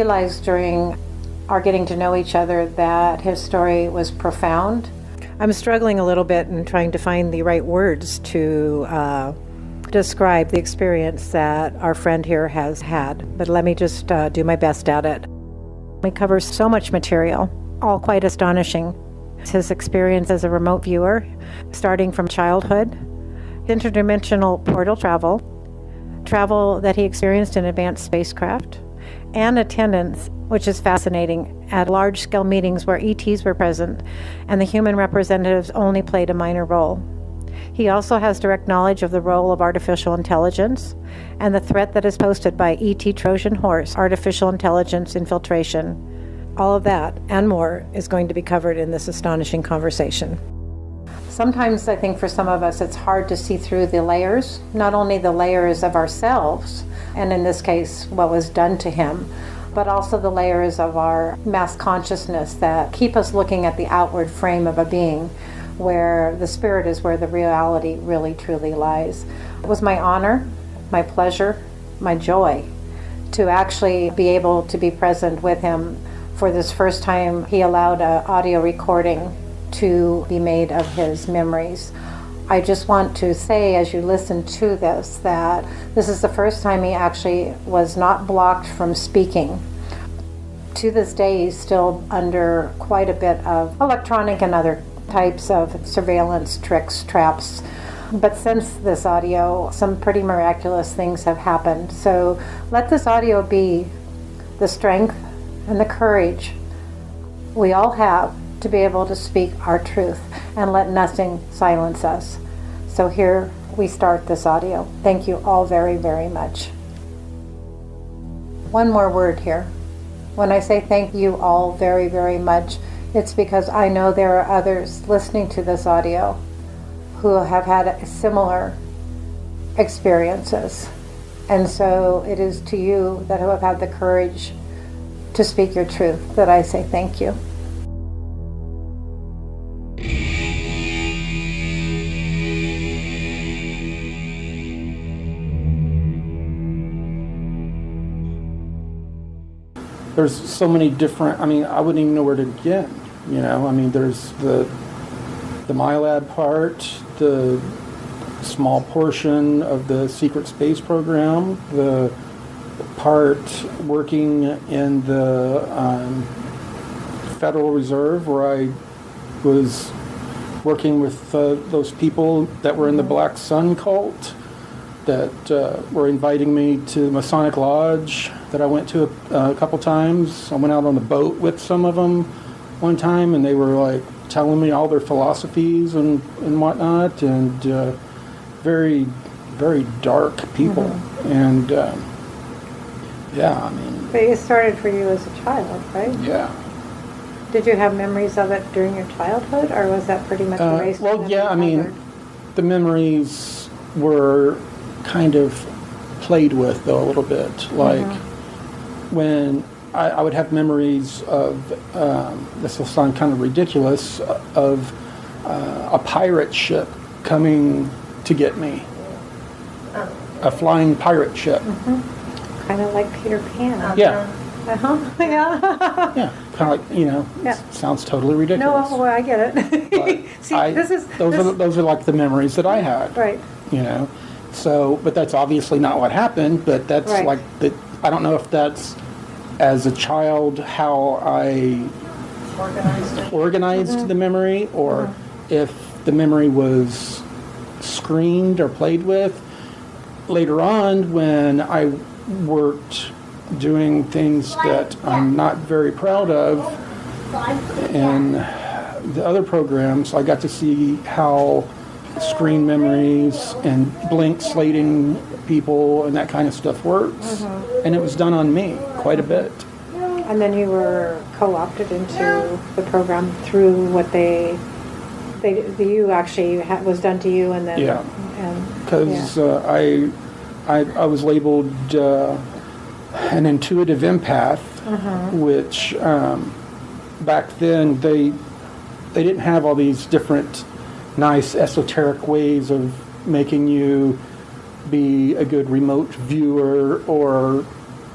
Realized during our getting to know each other that his story was profound. I'm struggling a little bit in trying to find the right words to describe the experience that our friend here has had, but let me just do my best at it. We cover so much material, all quite astonishing. His experience as a remote viewer, starting from childhood, interdimensional portal travel that he experienced in advanced spacecraft, and attendance, which is fascinating, at large-scale meetings where ETs were present and the human representatives only played a minor role. He also has direct knowledge of the role of artificial intelligence and the threat that is posed by ET Trojan horse, artificial intelligence infiltration. All of that and more is going to be covered in this astonishing conversation. Sometimes I think for some of us it's hard to see through the layers, not only the layers of ourselves, and in this case what was done to him, but also the layers of our mass consciousness that keep us looking at the outward frame of a being, where the spirit is where the reality really truly lies. It was my honor, my pleasure, my joy to actually be able to be present with him for this first time. He allowed an audio recording to be made of his memories. I just want to say, as you listen to this, that this is the first time he actually was not blocked from speaking. To this day, he's still under quite a bit of electronic and other types of surveillance tricks, traps. But since this audio, some pretty miraculous things have happened. So let this audio be the strength and the courage we all have to be able to speak our truth and let nothing silence us. So here we start this audio. Thank you all very, very much. One more word here. When I say thank you all very, very much, it's because I know there are others listening to this audio who have had similar experiences. And so it is to you that who have had the courage to speak your truth that I say thank you. There's so many different, I wouldn't even know where to begin, there's the MyLab part, the small portion of the secret space program, the part working in the Federal Reserve where I was working with those people that were in the Black Sun cult that were inviting me to the Masonic Lodge that I went to a couple times. I went out on the boat with some of them one time, and they were like telling me all their philosophies and whatnot, and very, very dark people. And But it started for you as a child, right? Yeah. Did you have memories of it during your childhood, or was that pretty much erased? Well, yeah, the memories were kind of played with, though, a little bit. Like when I would have memories of, this will sound kind of ridiculous, of a pirate ship coming to get me. A flying pirate ship. Kind of like Peter Pan. Yeah. Yeah. Yeah, kind of like, sounds totally ridiculous. No, well, I get it. See, those are like the memories that I had. Right. So, but that's obviously not what happened, but that's right. Like, I don't know if that's, as a child, how I organized the memory, or if the memory was screened or played with. Later on, when I worked doing things that I'm not very proud of in the other programs, I got to see how screen memories and blank slating people and that kind of stuff works. And it was done on me quite a bit. And then you were co-opted into the program through what you actually was done to you, and then because I was labeled an intuitive empath, which back then they didn't have all these different nice esoteric ways of making you be a good remote viewer or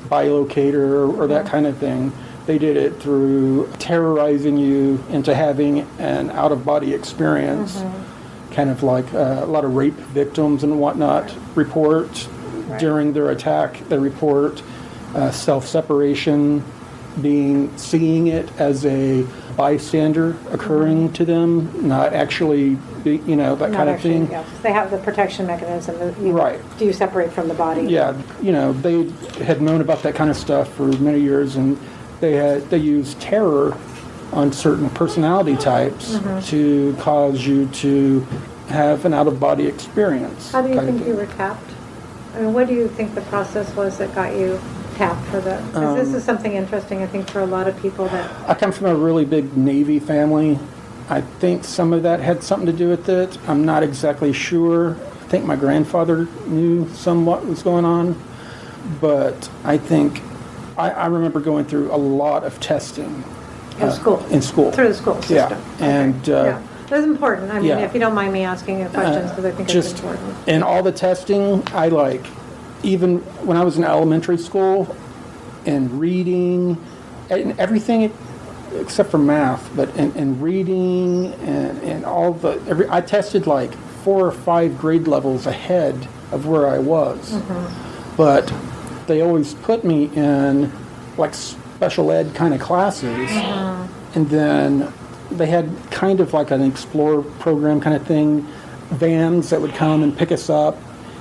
bilocator or that kind of thing. They did it through terrorizing you into having an out-of-body experience, kind of like a lot of rape victims and whatnot report during their attack. They report self-separation, seeing it as a bystander occurring to them, not actually, that kind of thing. Yeah. They have the protection mechanism. Right. Do you separate from the body? Yeah, they had known about that kind of stuff for many years, and they used terror on certain personality types to cause you to have an out-of-body experience. How do you think you were tapped? I mean, what do you think the process was that got you tapped for that? Because this is something interesting, I think, for a lot of people that... I come from a really big Navy family. I think some of that had something to do with it. I'm not exactly sure. I think my grandfather knew somewhat what was going on. But I think... I remember going through a lot of testing. In school? In school. Through the school system. Yeah. And... yeah. That's important. I mean, if you don't mind me asking you questions, because I think it's important. In all the testing, even when I was in elementary school, and reading, and everything except for math, but in reading and all I tested like 4 or 5 grade levels ahead of where I was. But they always put me in like special ed kind of classes, and then they had kind of like an Explorer program kind of thing, vans that would come and pick us up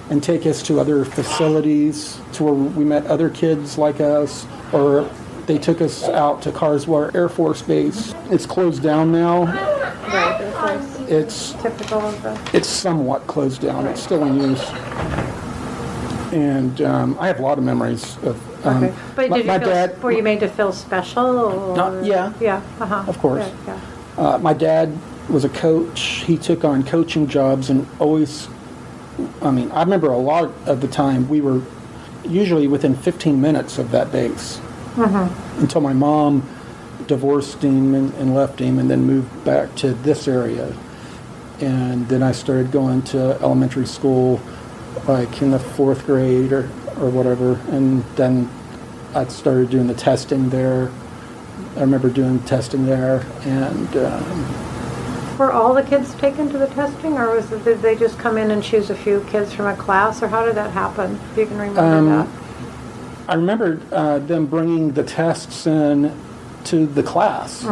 and take us to other facilities to where we met other kids like us, or they took us out to Carswell Air Force Base. It's closed down now. Right, of course. It's typical of the... It's somewhat closed down. It's still in use. And I have a lot of memories of... okay. But were you made to feel special? Or? Yeah. Yeah, of course. Yeah. My dad was a coach. He took on coaching jobs and always... I remember a lot of the time we were usually within 15 minutes of that base until my mom divorced him and left him and then moved back to this area. And then I started going to elementary school like in the 4th grade or whatever, and then I started doing the testing there. I remember doing testing there, and... were all the kids taken to the testing, or did they just come in and choose a few kids from a class, or how did that happen, if you can remember that? I remember them bringing the tests in to the class,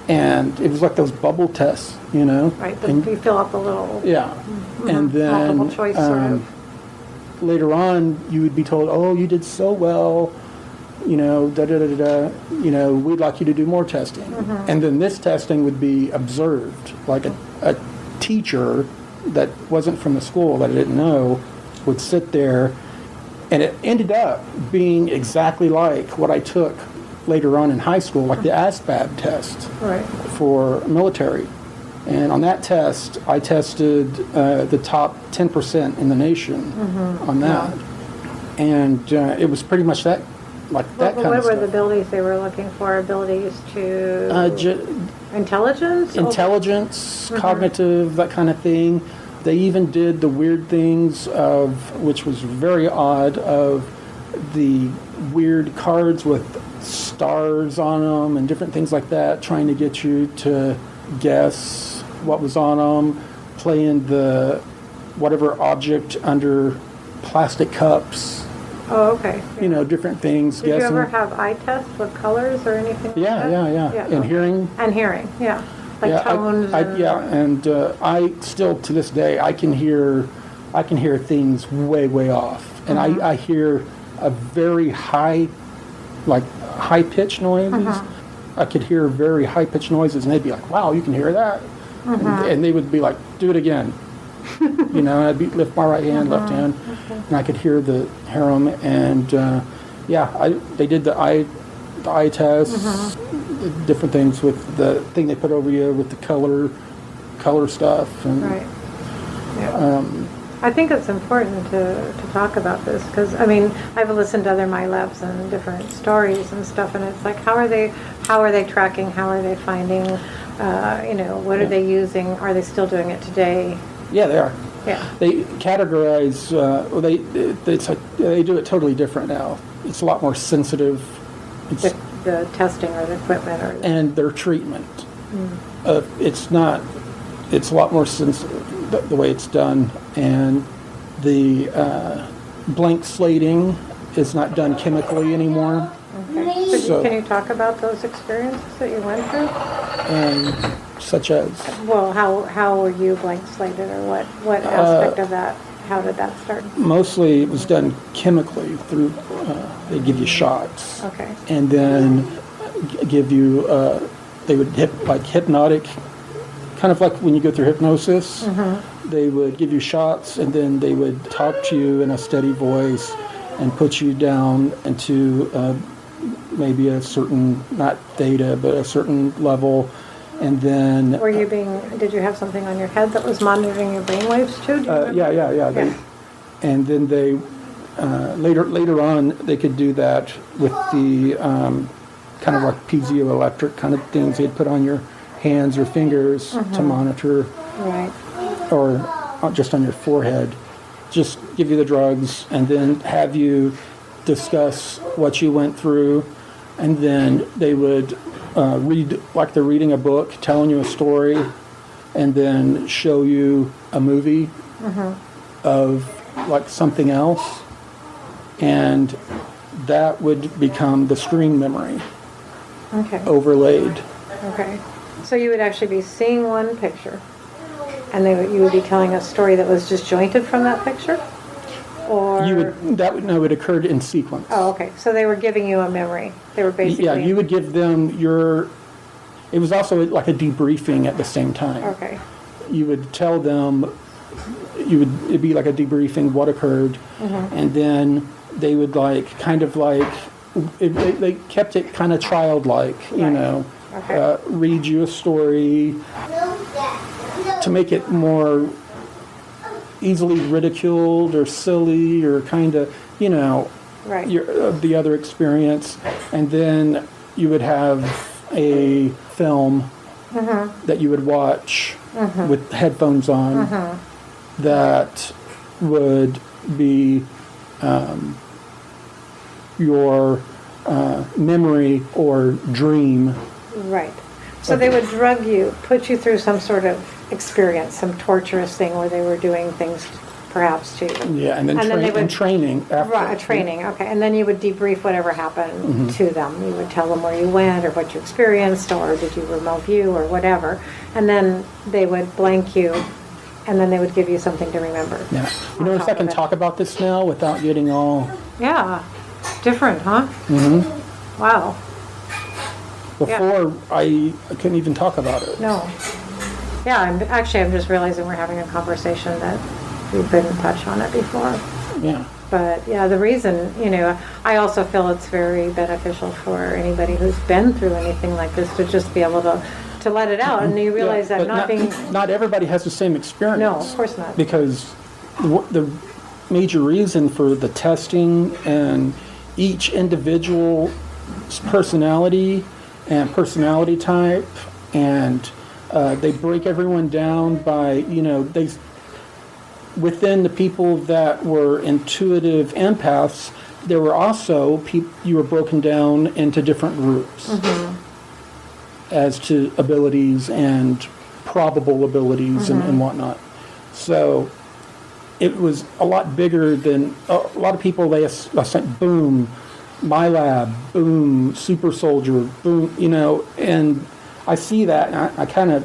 and it was like those bubble tests, Right, you fill up a little... Yeah, and then multiple choice sort of. Later on, you would be told, oh, you did so well, we'd like you to do more testing. And then this testing would be observed, like a teacher that wasn't from the school that I didn't know would sit there, and it ended up being exactly like what I took later on in high school, like the ASVAB test for military. And on that test, I tested the top 10% in the nation on that. And it was pretty much that. Like that kind of stuff. What were the abilities they were looking for? Abilities to... intelligence? Intelligence, cognitive, that kind of thing. They even did the weird things of, which was very odd, of the weird cards with stars on them and different things like that, trying to get you to guess what was on them, playing the whatever object under plastic cups. Oh, okay. Different things. Did you ever have eye tests with colors or anything like that? Yeah. And hearing. And hearing, yeah. Like tones. I still to this day I can hear things way off, and I hear a very high pitched noises. I could hear very high pitched noises, and they'd be like, "Wow, you can hear that," and they would be like, "Do it again." And I'd lift my right hand, left hand, and I could hear them. And they did the eye tests, different things with the thing they put over you with the color stuff. And, right. Yeah. I think it's important to talk about this because I've listened to other MyLabs and different stories and stuff, and it's like how are they tracking? How are they finding? What are they using? Are they still doing it today? Yeah, they are. Yeah. They categorize, they do it totally different now. It's a lot more sensitive. It's, The testing or the equipment or and their treatment. It's not, it's a lot more sensitive, the way it's done. And the blank slating is not done chemically anymore. Okay. So, can you talk about those experiences that you went through? such as? Well, how were you blank slated, or what aspect of that? How did that start? Mostly it was done chemically through, they give you shots. Okay. And then give you, they would like hypnotic, kind of like when you go through hypnosis. They would give you shots, and then they would talk to you in a steady voice and put you down into maybe a certain, not theta, but a certain level. And then did you have something on your head that was monitoring your brainwaves too? Yeah. And then they later on they could do that with the kind of like piezoelectric kind of things they'd put on your hands or fingers to monitor, Right. or just on your forehead. Just give you the drugs and then have you discuss what you went through, and then they would read like they're reading a book, telling you a story, and then show you a movie of like something else, and that would become the screen memory overlaid. Okay. So you would actually be seeing one picture, and you would be telling a story that was disjointed from that picture? Or No, it occurred in sequence. Oh, okay. So they were giving you a memory. They were basically... Yeah, you would give them it was also like a debriefing at the same time. Okay. You would tell them, it'd be like a debriefing what occurred, and then they would they kept it kind of childlike, you know. Okay. Read you a story to make it more easily ridiculed or silly or kind of, you know, Right. The other experience. And then you would have a film that you would watch with headphones on that would be your memory or dream. Right. So they would drug you, put you through some sort of experience, some torturous thing where they were doing things perhaps to you. Yeah, and then, training after. Right, training, okay. And then you would debrief whatever happened to them. You would tell them where you went or what you experienced, or did you remote view or whatever. And then they would blank you, and then they would give you something to remember. Yeah. You notice I can talk about this now without getting all... Yeah. Different, huh? Mm-hmm. Wow. Before, I couldn't even talk about it. No. Yeah, I'm just realizing we're having a conversation that we couldn't touch on it before. Yeah. But yeah, the reason, I also feel it's very beneficial for anybody who's been through anything like this to just be able to let it out, and you realize that not everybody has the same experience. No, of course not. Because the major reason for the testing and each individual's personality and personality type, and they break everyone down by, within the people that were intuitive empaths, there were also you were broken down into different groups as to abilities and probable abilities and whatnot. So it was a lot bigger than a lot of people. They said, boom, my lab, boom, super soldier, boom, and I see that, and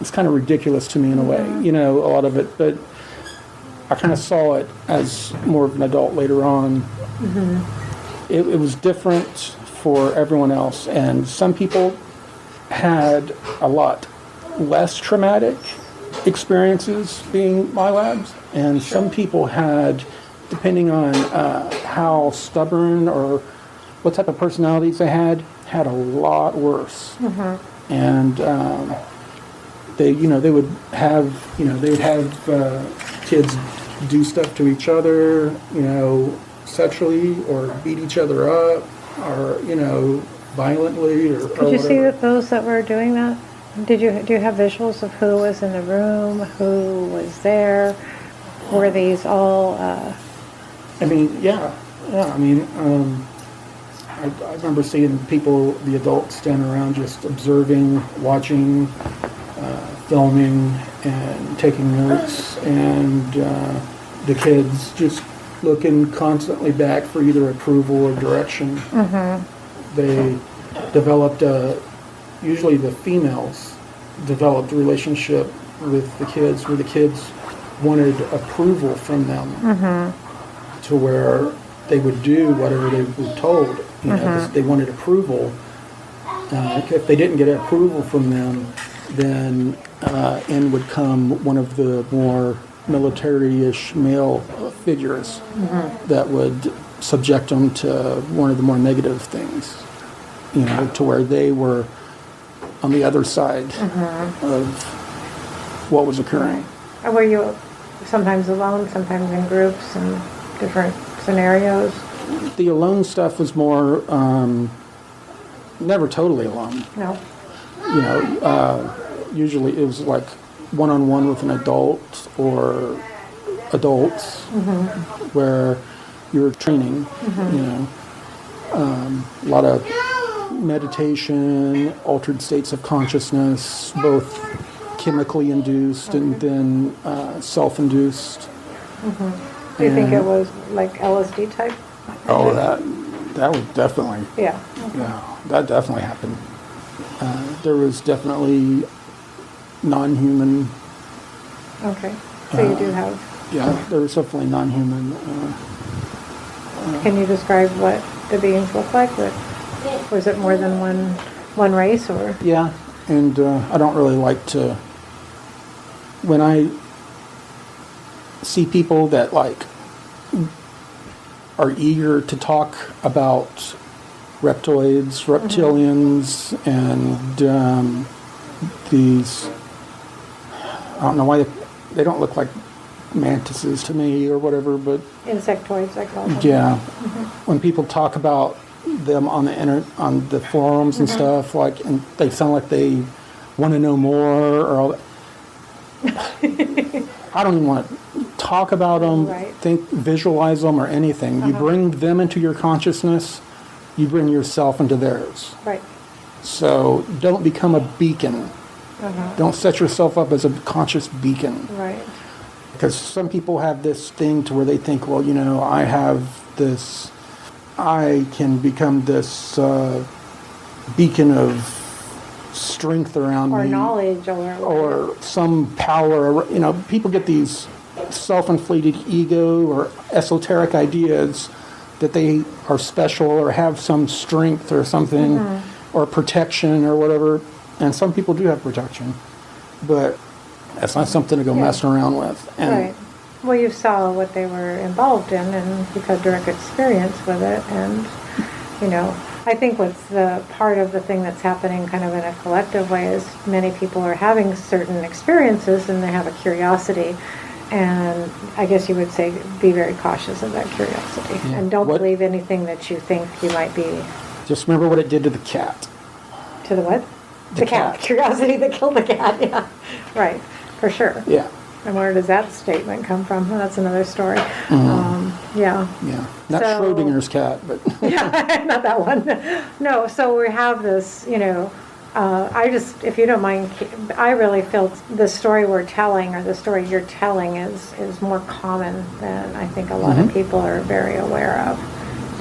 it's kind of ridiculous to me in a way, a lot of it, but I kind of saw it as more of an adult later on. It was different for everyone else, and some people had a lot less traumatic experiences being my labs, and some people had, depending on how stubborn or what type of personalities they had a lot worse. And they would have kids do stuff to each other, sexually, or beat each other up, or violently, or Could you see that those that were doing that? Do you have visuals of who was in the room, who was there? Were these all? I mean, yeah. I mean, I remember seeing people, the adults, standing around just observing, watching, filming, and taking notes, and the kids just looking constantly back for either approval or direction. They developed usually the females developed a relationship with the kids where the kids wanted approval from them to where they would do whatever they were told. You know, 'cause they wanted approval. If they didn't get approval from them, then in would come one of the more military-ish male figures that would subject them to one of the more negative things, you know, to where they were on the other side of what was occurring. Or were you sometimes alone, sometimes in groups and different scenarios? The alone stuff was more, never totally alone. No. You know, usually it was like one-on-one with an adult or adults where you were training, you know. A lot of meditation, altered states of consciousness, both chemically induced and then self-induced. Do you think it was like LSD type? Oh, that would definitely. Yeah. Yeah, that definitely happened. There was definitely non-human. Okay. So you do have. Yeah, there was definitely non-human. Can you describe what the beings look like? Was it more than one race, or? Yeah, and I don't really like to. When I see people that like are eager to talk about reptoids, reptilians, and these, I don't know why they don't look like mantises to me or whatever, but Insectoids, I call them. yeah, when people talk about them on the forums and stuff, like, and they sound like they want to know more or all that. I don't even want to talk about them, Right. visualize them or anything. You bring them into your consciousness, you bring yourself into theirs. Right. So don't become a beacon. Don't set yourself up as a conscious beacon. Right. Because some people have this thing to where they think, well, you know, I can become this beacon of strength around Or me. knowledge, Or some power. You know, people get these self-inflated ego or esoteric ideas that they are special or have some strength or something, or protection or whatever. And some people do have protection, but that's not something to go messing around with. And right. Well, you saw what they were involved in, and you've had direct experience with it. And, you know, I think what's the part of the thing that's happening kind of in a collective way is many people are having certain experiences and they have a curiosity. And I guess you would say be very cautious of that curiosity. Yeah. And don't believe anything that you think you might be. just remember what it did to the cat. To the what? The cat. Curiosity that killed the cat, yeah. Right, for sure. Yeah. And where does that statement come from? Well, that's another story. Yeah. Yeah. Not So- Schrodinger's cat, but Yeah, not that one. No, so we have this, you know, if you don't mind, I really feel the story we're telling or the story you're telling is more common than I think a lot of people are very aware of.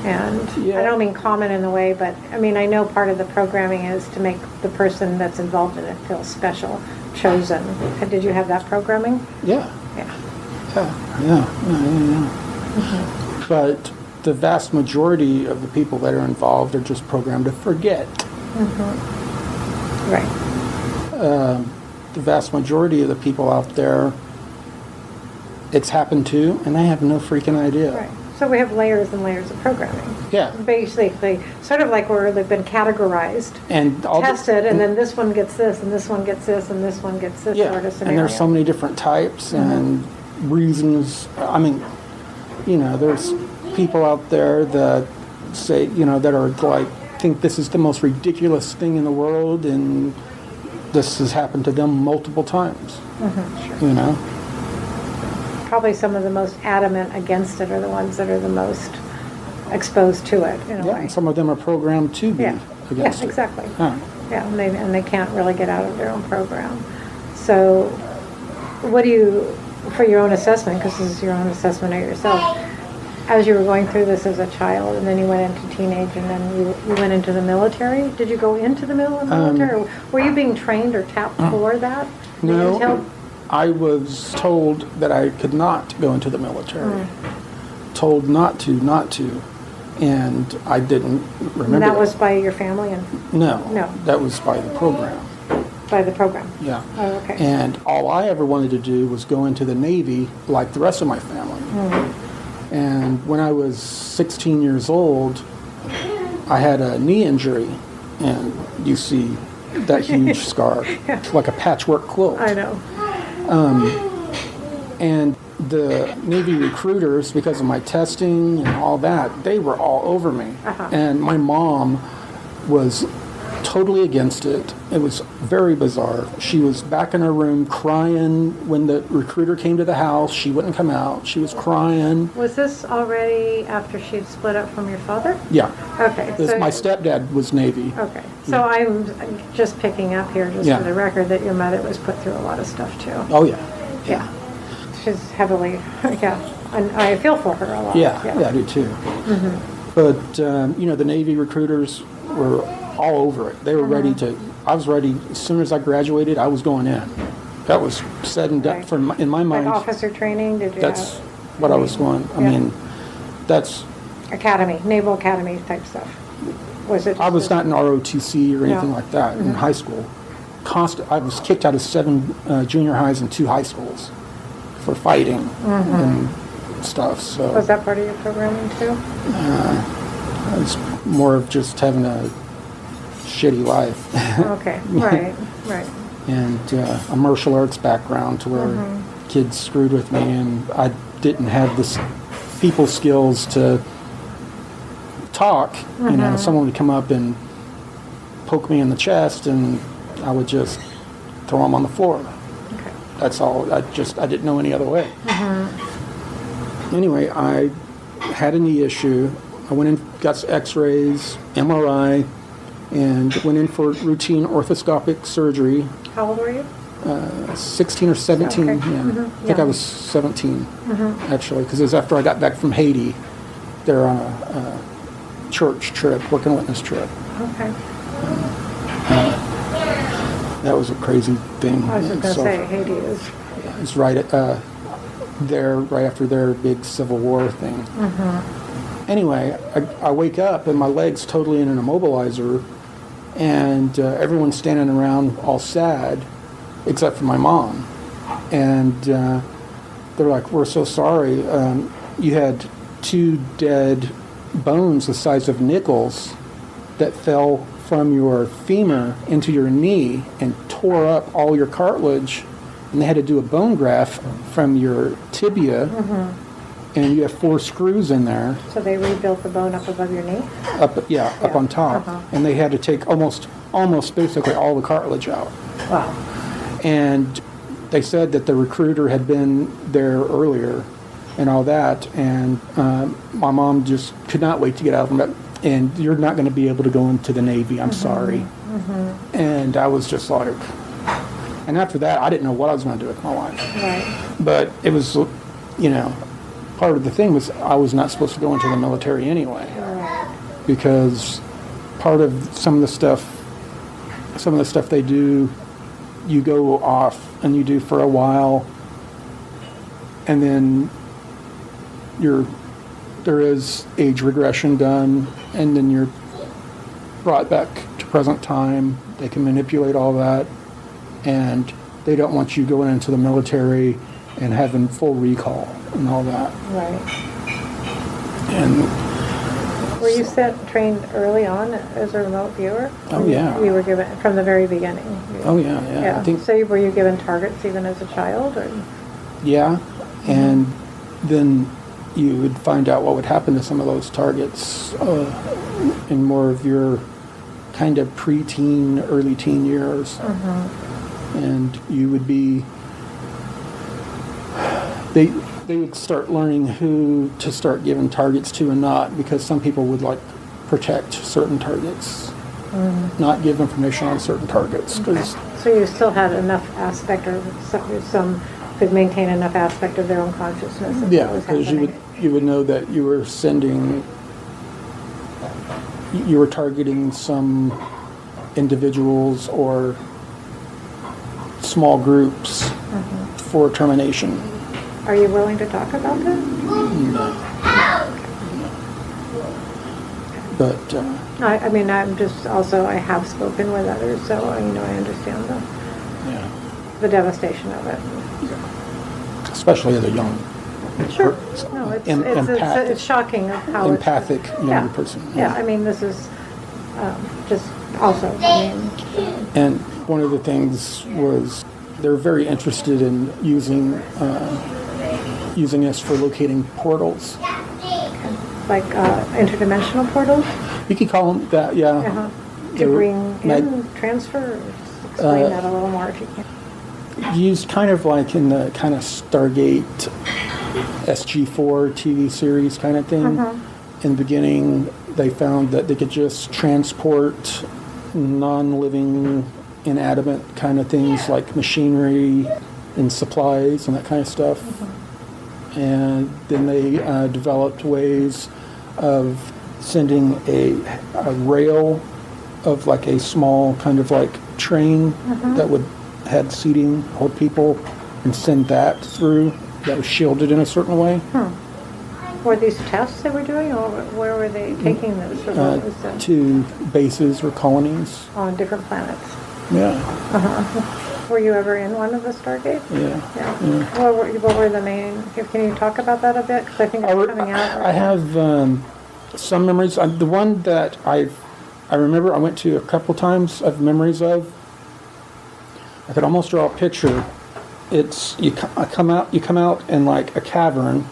And Yeah. I don't mean common in the way, but I mean, I know part of the programming is to make the person that's involved in it feel special, chosen. And did you have that programming? yeah. Yeah. But the vast majority of the people that are involved are just programmed to forget. Right. The vast majority of the people out there, it's happened to, and they have no freaking idea. Right. So we have layers and layers of programming. Yeah. Basically, sort of like where they've been categorized, And all tested, and then this one gets this, and this one gets this, and this one gets this yeah, sort of and scenario. there's so many different types and reasons. I mean, you know, there's people out there that say, you know, that are like, think this is the most ridiculous thing in the world, and this has happened to them multiple times. Sure. You know? Probably some of the most adamant against it are the ones that are the most exposed to it in a Yeah, way. and some of them are programmed to be against it. Exactly. Yeah. Yeah, and they can't really get out of their own program. So what do you, for your own assessment, because this is your own assessment of yourself, as you were going through this as a child, and then you went into teenage, and then you went into the military. Did you go into the military? Or were you being trained or tapped for that? No, I was told that I could not go into the military. Told not to, and I didn't remember. And that was by your family? No, No. that was by the program. By the program? Yeah. Oh, okay. And all I ever wanted to do was go into the Navy like the rest of my family. And when I was 16 years old, I had a knee injury, and you see that huge scar, like a patchwork quilt. I know. And the Navy recruiters, because of my testing and all that, they were all over me. And my mom was totally against it. It was very bizarre. She was back in her room crying when the recruiter came to the house. She wouldn't come out. She was crying. Was this already after she'd split up from your father? Yeah. Okay. My stepdad was Navy. Okay. So I'm just picking up here, just Yeah. for the record, that your mother was put through a lot of stuff too. Oh, yeah. Yeah. She's heavily, yeah. And I feel for her a lot. Yeah, I do too. But, you know, the Navy recruiters were all over it. They were ready to, I was ready, as soon as I graduated, I was going in. That was said and done, Right. in my mind. Like officer training, did you That's have? what I was going, I Yeah. mean, that's, Academy, Naval Academy type stuff? Was it? I was not in ROTC or anything No. like that in high school. I was kicked out of 7 junior highs and 2 high schools for fighting and stuff, so. Was that part of your programming too? It's more of just having a shitty life. Okay, right. And a martial arts background to where kids screwed with me, and I didn't have the people skills to talk. You know, someone would come up and poke me in the chest, and I would just throw them on the floor. Okay. That's all. I didn't know any other way. Anyway, I had a knee issue. I went in, got x-rays, MRI, and went in for routine orthoscopic surgery. How old were you? 16 or 17, Okay. yeah. I think I was 17, actually, because it was after I got back from Haiti. They were on a church trip, working witness trip. Okay. That was a crazy thing. I was just going to say, Haiti is. It's right there, right after their big Civil War thing. Anyway, I wake up and my leg's totally in an immobilizer, and everyone's standing around all sad, except for my mom. And they're like, "We're so sorry. You had 2 dead bones the size of nickels that fell from your femur into your knee and tore up all your cartilage, and they had to do a bone graft from your tibia, and you have 4 screws in there." So they rebuilt the bone up above your knee? Up on top. And they had to take almost basically all the cartilage out. Wow. And they said that the recruiter had been there earlier and all that, and my mom just could not wait to get out of them. And "You're not going to be able to go into the Navy, I'm sorry." And I was just like, and after that, I didn't know what I was going to do with my life. Right. But it was, you know, part of the thing was I was not supposed to go into the military anyway, because part of some of the stuff they do, you go off and you do for a while, and then there is age regression done, and then you're brought back to present time. They can manipulate all that, and they don't want you going into the military and having full recall and all that. Right. And Were you trained early on as a remote viewer? Oh, yeah. You were given, from the very beginning? oh yeah. I think So were you given targets even as a child? Or? yeah, and then you would find out what would happen to some of those targets in more of your kind of preteen, early teen years. And you would be, they would start learning who to start giving targets to and not, because some people would like protect certain targets, not give information on certain targets. So you still had enough aspect, or some could maintain enough aspect of their own consciousness. Yeah, because you would know that you were targeting some individuals or small groups for termination. Are you willing to talk about that? No. But I mean, I'm just also, I have spoken with others, so I understand the devastation of it. Especially as a young Sure. No, it's shocking of how empathic young person. Yeah, I mean, this is just also, And one of the things was they're very interested in using us for locating portals. Like interdimensional portals? You could call them that, yeah. To bring in, transfer? Explain that a little more if you can. Used kind of like in the kind of Stargate SG4 TV series kind of thing. In the beginning, they found that they could just transport non-living, inanimate kind of things like machinery and supplies and that kind of stuff. And then they developed ways of sending a rail of like a small kind of like train that had seating, hold people, and send that through. That was shielded in a certain way. Were these tests they were doing, or where were they taking this? To bases or colonies. On different planets? Yeah. Were you ever in one of the Stargates? Yeah. What were the main, can you talk about that a bit? Because I think it's coming out. I have some memories. The one that I remember I went to a couple times, I have memories of. I could almost draw a picture. It's you come out in like a cavern,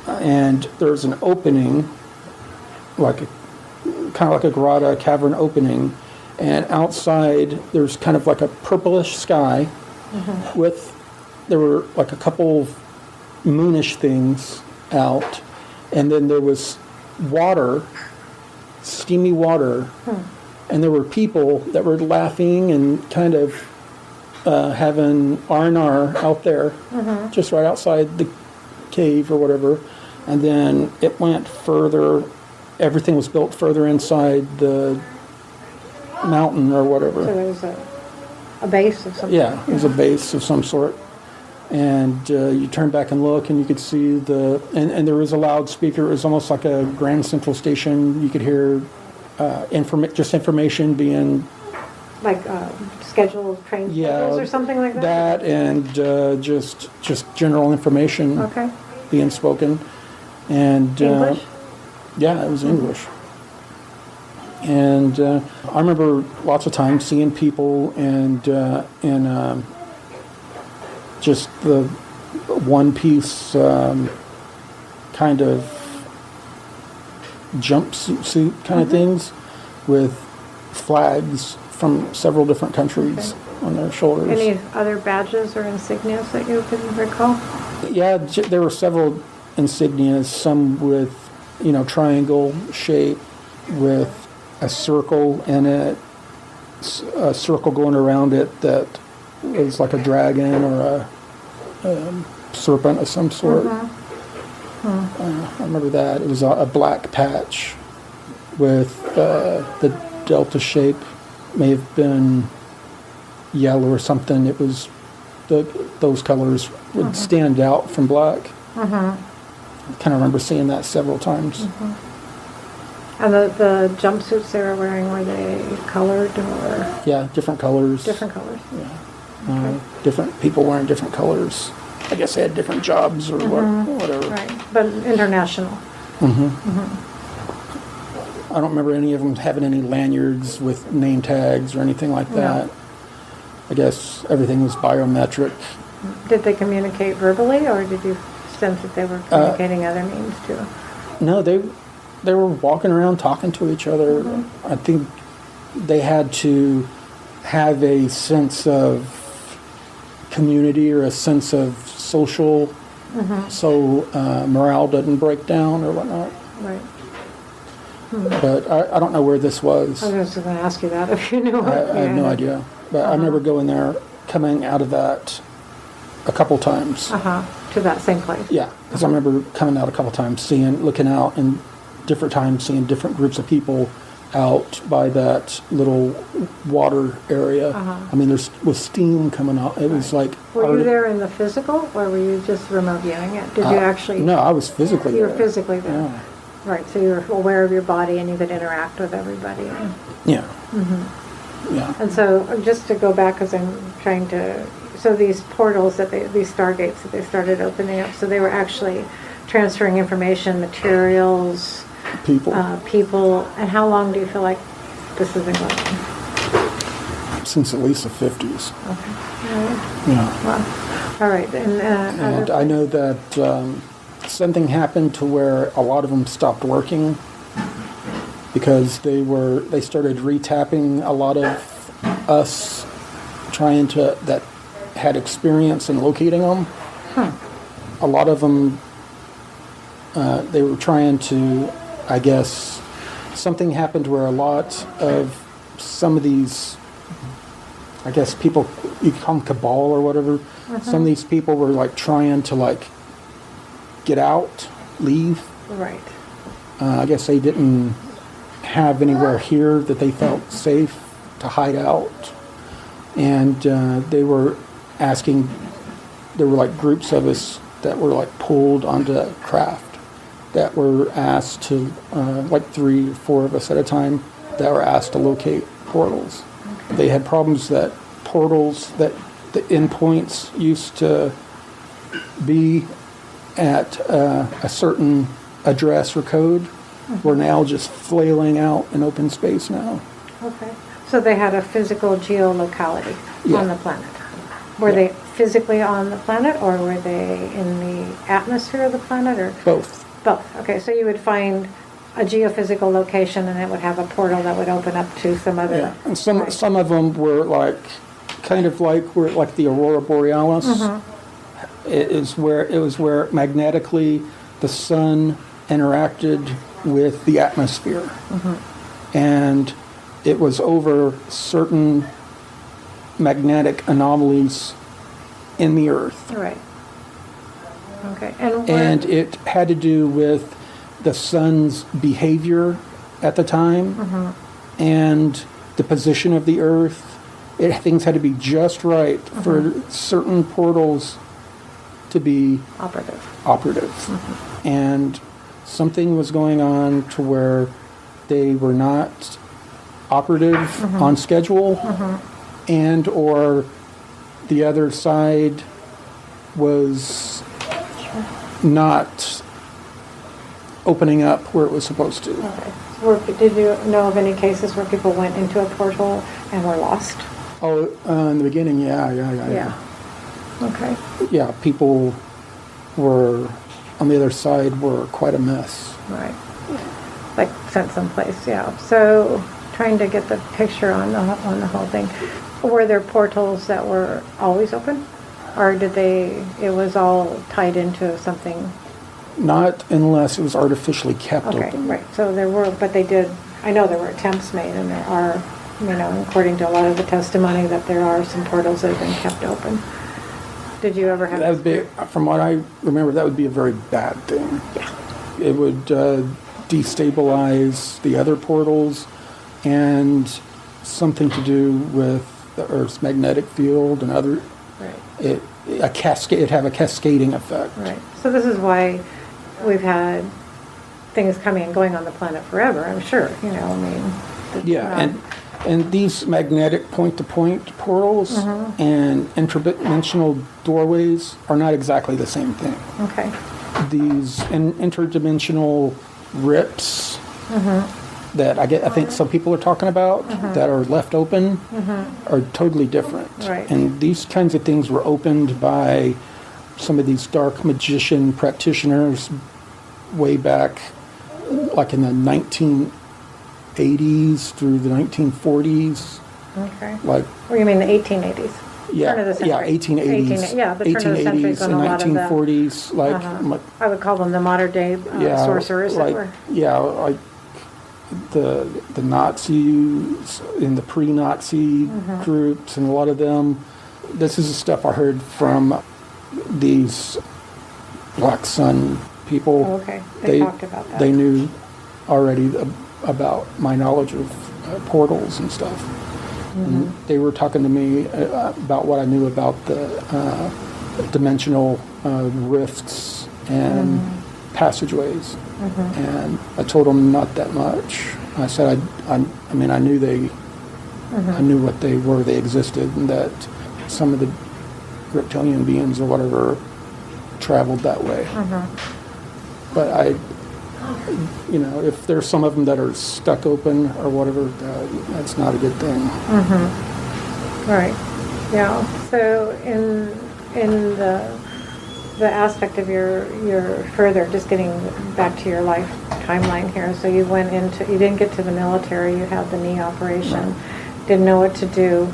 and there's an opening, kind of like a grotto cavern opening, and outside there's kind of like a purplish sky, there were like a couple moonish things out, and then there was water, steamy water. And there were people that were laughing and kind of having R&R out there, just right outside the cave or whatever. And then it went further. Everything was built further inside the mountain or whatever. So there was a base of some sort. Yeah, it was a base of some sort. And you turn back and look, and you could see and there was a loudspeaker. It was almost like a Grand Central Station. You could hear information being like scheduled train schedules or something like that. That and just general information being spoken, and English. Yeah, it was English. And I remember lots of times seeing people and just the one-piece kind of jumpsuit kind of things with flags from several different countries on their shoulders. Any other badges or insignias that you can recall? Yeah, there were several insignias, some with, triangle shape with a circle in it, a circle going around it that was like a dragon or a serpent of some sort. I remember that. It was a black patch with the delta shape, may have been yellow or something. It was those colors would stand out from black. I kind of remember seeing that several times. And the jumpsuits they were wearing, were they colored or? Yeah, different colors. Different colors. Yeah. Different people wearing different colors. I guess they had different jobs or whatever. Right, but international. I don't remember any of them having any lanyards with name tags or anything like that. No. I guess everything was biometric. Did they communicate verbally, or did you sense that they were communicating other means too? No, they were walking around talking to each other. I think they had to have a sense of community or a sense of social, so morale doesn't break down or whatnot. Right. But I don't know where this was. I was just going to ask you that if you knew. I have no idea. But I remember going there, coming out of that a couple times. To that same place. Yeah, because I remember coming out a couple times, looking out in different times, seeing different groups of people out by that little water area. I mean, there was steam coming out. It was like... Were you there in the physical, or were you just remote viewing it? Did you actually... No, I was physically there. You were physically there. Yeah. Right, so you were aware of your body and you could interact with everybody. Yeah. Yeah. And so, just to go back, because I'm trying to... So these portals, these stargates that they started opening up, so they were actually transferring information, materials... People. And how long do you feel like this has been going on? Since at least the 50s. Okay. All right. Yeah. Well, all right. And I know that something happened to where a lot of them stopped working because they started retapping a lot of us that had experience in locating them. A lot of them, they were trying to, I guess, something happened where a lot of some of these, I guess people, you call them cabal or whatever, some of these people were like trying to like get out, leave. Right. I guess they didn't have anywhere here that they felt safe to hide out. And they were asking, there were like groups of us that were like pulled onto that craft that were asked to, like 3 or 4 of us at a time, that were asked to locate portals. Okay. They had problems that portals, that the endpoints used to be at a certain address or code, were now just flailing out in open space now. Okay. So they had a physical geolocality on the planet. Were they physically on the planet, or were they in the atmosphere of the planet, or both? Both. Okay, so you would find a geophysical location, and it would have a portal that would open up to some other. Yeah, and some of them were like, kind of like the Aurora Borealis. It was where magnetically the sun interacted with the atmosphere, and it was over certain magnetic anomalies in the Earth. Right. Okay. And it had to do with the sun's behavior at the time and the position of the Earth. Things had to be just right for certain portals to be operative. And something was going on to where they were not operative on schedule, and or the other side was not opening up where it was supposed to. Okay. Did you know of any cases where people went into a portal and were lost? Oh, in the beginning, yeah. Okay. Yeah, people were on the other side were quite a mess. Right. Like sent someplace, yeah. So trying to get the picture on the whole thing. Were there portals that were always open? Or it was all tied into something? Not unless it was artificially kept open. Okay, right. So I know there were attempts made, and there are, according to a lot of the testimony, that there are some portals that have been kept open. Did you ever have... That would be, from what I remember, that would be a very bad thing. Yeah. It would destabilize the other portals, and something to do with the Earth's magnetic field and other... Right. It'd have a cascading effect. Right. So this is why we've had things coming and going on the planet forever, I'm sure. Yeah, and these magnetic point-to-point portals and interdimensional doorways are not exactly the same thing. Okay. These interdimensional rips that I think some people are talking about that are left open are totally different. Right. And these kinds of things were opened by some of these dark magician practitioners way back like in the 1980s through the 1940s. Okay. Like, Or you mean the 1880s? yeah, Turn of the century. 1880s. Yeah, the turn of the century is when a lot of the, 1940s, like, I would call them the modern day sorcerers that like, were. yeah, like the Nazis and the pre-Nazi groups, and a lot of them. This is the stuff I heard from these Black Sun people. Oh, okay, they talked about that. They knew already about my knowledge of portals and stuff. And they were talking to me about what I knew about the dimensional rifts and passageways. And I told them not that much. I said I mean I knew I knew what they were. They existed, and that some of the reptilian beings or whatever traveled that way. But if there's some of them that are stuck open or whatever, that's not a good thing. Right. Yeah. So in the aspect of your further, just getting back to your life timeline here. So you didn't get to the military. You had the knee operation. Didn't know what to do.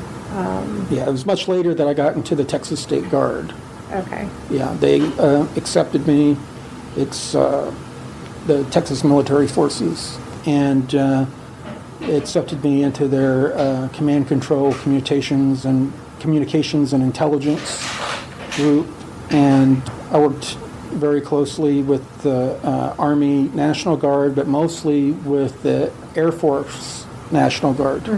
Yeah, it was much later that I got into the Texas State Guard. Okay. Yeah, they accepted me. It's the Texas Military Forces, and they accepted me into their command control communications and intelligence group, and I worked very closely with the Army National Guard, but mostly with the Air Force National Guard,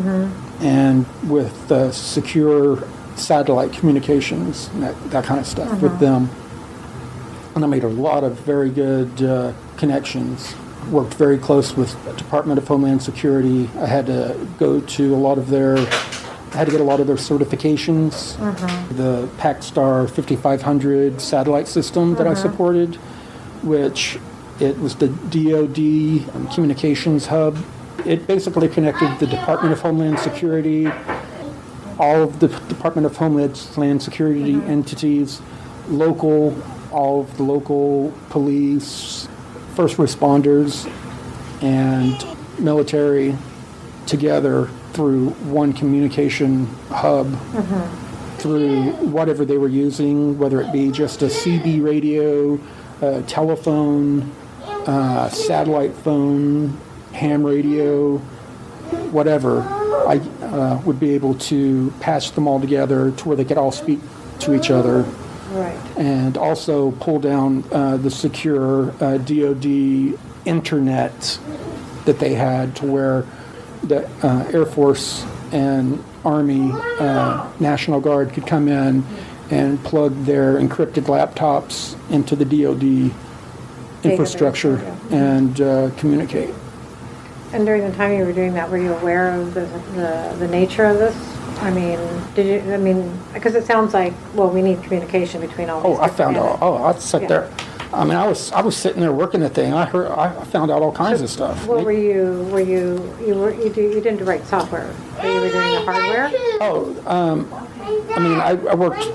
and with secure satellite communications, and that kind of stuff with them. And I made a lot of very good connections. Worked very close with Department of Homeland Security. I had to get a lot of their certifications. The PacStar 5500 satellite system that I supported, which it was the DoD communications hub. It basically connected the Department of Homeland Security, all of the Department of Homeland Security entities, all of the local police, first responders, and military together through one communication hub, through whatever they were using, whether it be just a CB radio, telephone, satellite phone, ham radio, whatever. I would be able to patch them all together to where they could all speak to each other. Right. And also pull down the secure DoD internet that they had, to where the Air Force and Army National Guard could come in and plug their encrypted laptops into the DoD infrastructure and communicate. And during the time you were doing that, were you aware of the nature of this? I mean, because it sounds like, well, we need communication between all these. I found out. I sat there. I mean, I was sitting there working the thing. I found out all kinds of stuff. What you didn't write software, but you were doing the hardware? I mean, I worked.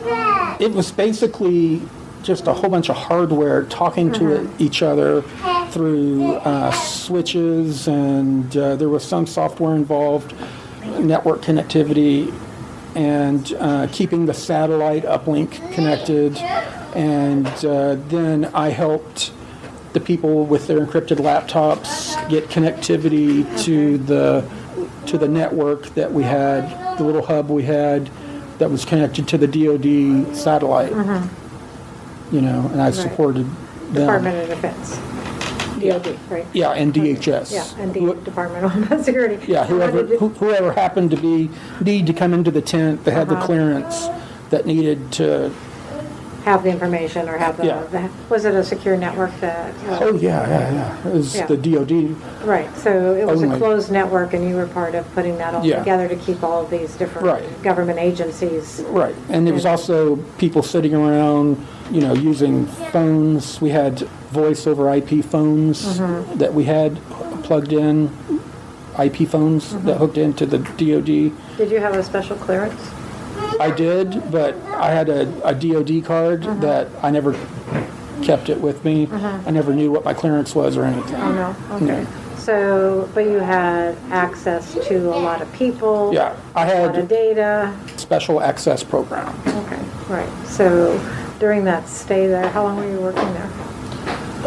It was basically just a whole bunch of hardware talking to each other through switches, and there was some software involved, network connectivity, and keeping the satellite uplink connected. And then I helped the people with their encrypted laptops get connectivity to the network that we had, the little hub we had that was connected to the DoD satellite. And I supported them. Department of Defense. DoD, right? Yeah, and DHS. Yeah, and Department of Homeland Security. Yeah, whoever happened to need to come into the tent that had the clearance that needed to have the information, or have was it a secure network that? Yeah. It was the DoD. Right, so it was only. a closed network, and you were part of putting that all together to keep all of these different government agencies. Right, and there was also people sitting around, using phones. We had voice over IP phones that we had plugged in, IP phones that hooked into the DoD. Did you have a special clearance? I did, but I had a DoD card that I never kept it with me. I never knew what my clearance was or anything. Oh, no? Okay. So, but you had access to a lot of people? Yeah, I a lot of had data? special access program. Okay, right. So during that stay there, how long were you working there?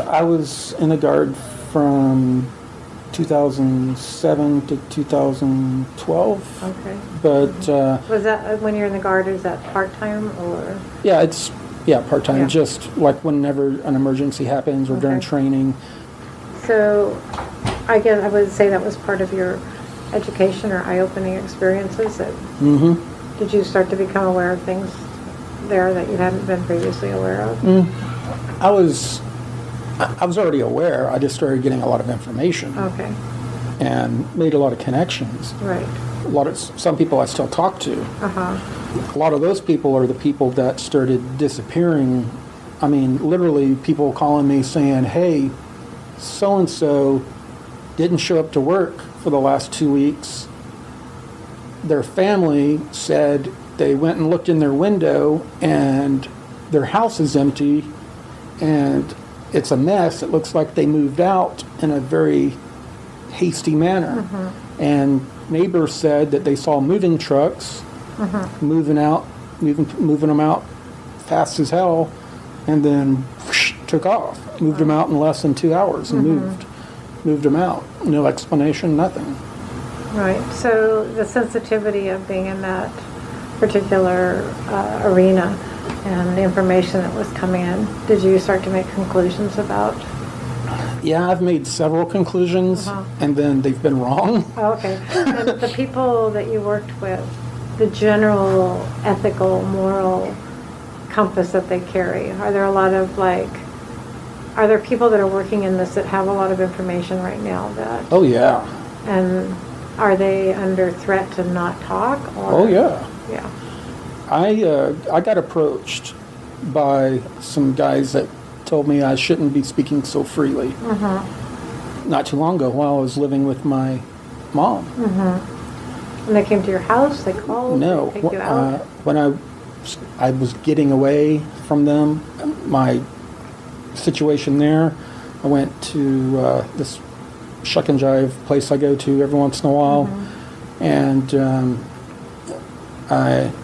I was in the Guard from 2007 to 2012. Okay. But Was that, when you're in the Guard, is that part-time or? yeah, it's part-time, Yeah. just like whenever an emergency happens or during Okay. training. So I guess I would say that was part of your education or eye-opening experiences. That Did you start to become aware of things there that you hadn't been previously aware of? I was already aware. I just started getting a lot of information Okay, and made a lot of connections. right. Some people I still talk to. Uh-huh. A lot of those people are the people that started disappearing. I mean, literally people calling me saying, hey, so-and-so didn't show up to work for the last 2 weeks. Their family said they went and looked in their window and their house is empty and it's a mess. It looks like they moved out in a very hasty manner. And neighbors said that they saw moving trucks moving them out fast as hell, and then whoosh, took off. Moved them out in less than 2 hours and moved them out. No explanation, nothing. Right. So the sensitivity of being in that particular arena and the information that was coming in, did you start to make conclusions about? Yeah, I've made several conclusions, and then they've been wrong. Oh, okay. And the people that you worked with, the general ethical, moral compass that they carry, are there a lot of are there people that are working in this that have a lot of information right now that? Oh yeah. And are they under threat to not talk? Or? Oh yeah. Yeah. I got approached by some guys that told me I shouldn't be speaking so freely. Not too long ago, while I was living with my mom. And they came to your house? They called? No, They take you out? when I was getting away from them, my situation there, I went to this shuck and jive place I go to every once in a while, and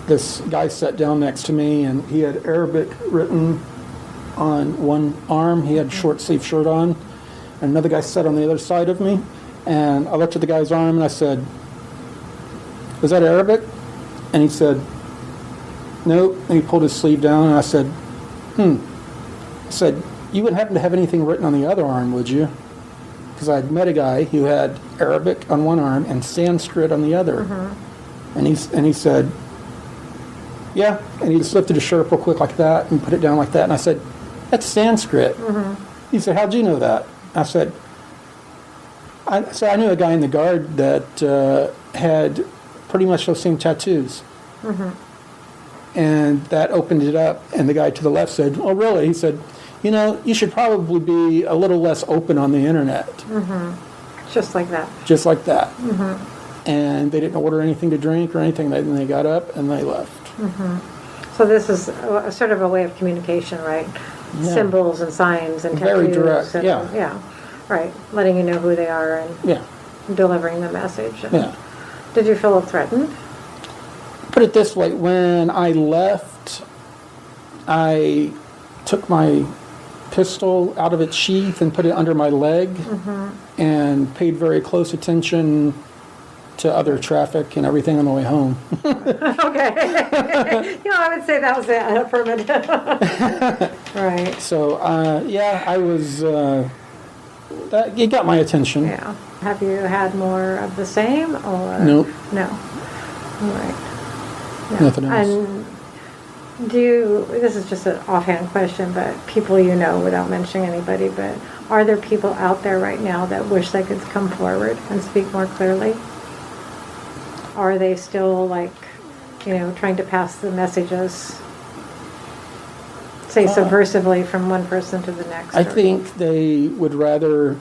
this guy sat down next to me, and he had Arabic written on one arm. He had a short sleeve shirt on, and another guy sat on the other side of me, and I looked at the guy's arm and I said, "Was that Arabic?" And he said, "Nope." And he pulled his sleeve down, and I said, I said, "You wouldn't happen to have anything written on the other arm, would you?" Because I'd met a guy who had Arabic on one arm and Sanskrit on the other. And he said, "Yeah." And he just lifted his shirt up real quick like that and put it down like that. And I said, "That's Sanskrit." He said, "How'd you know that?" I said, I knew a guy in the Guard that had pretty much those same tattoos. And that opened it up. And the guy to the left said, "Oh, really?" He said, "You know, you should probably be a little less open on the internet." Just like that. Just like that. And they didn't order anything to drink or anything. Then they got up and they left. So this is a sort of a way of communication, right? Yeah. Symbols and signs and tattoos. Very direct, and, yeah. Yeah, right. Letting you know who they are and Yeah. delivering the message. And Yeah. Did you feel threatened? Put it this way, when I left, I took my pistol out of its sheath and put it under my leg and paid very close attention to other traffic and everything on the way home. Okay. I would say that was an affirmative. Right. So, I was, it got my attention. Yeah. Have you had more of the same or? Nope. No. Right. Yeah. Nothing else. And this is just an offhand question, but people you know, without mentioning anybody, but are there people out there right now that wish they could come forward and speak more clearly? Or are they still trying to pass the messages, say subversively from one person to the next? I think they would rather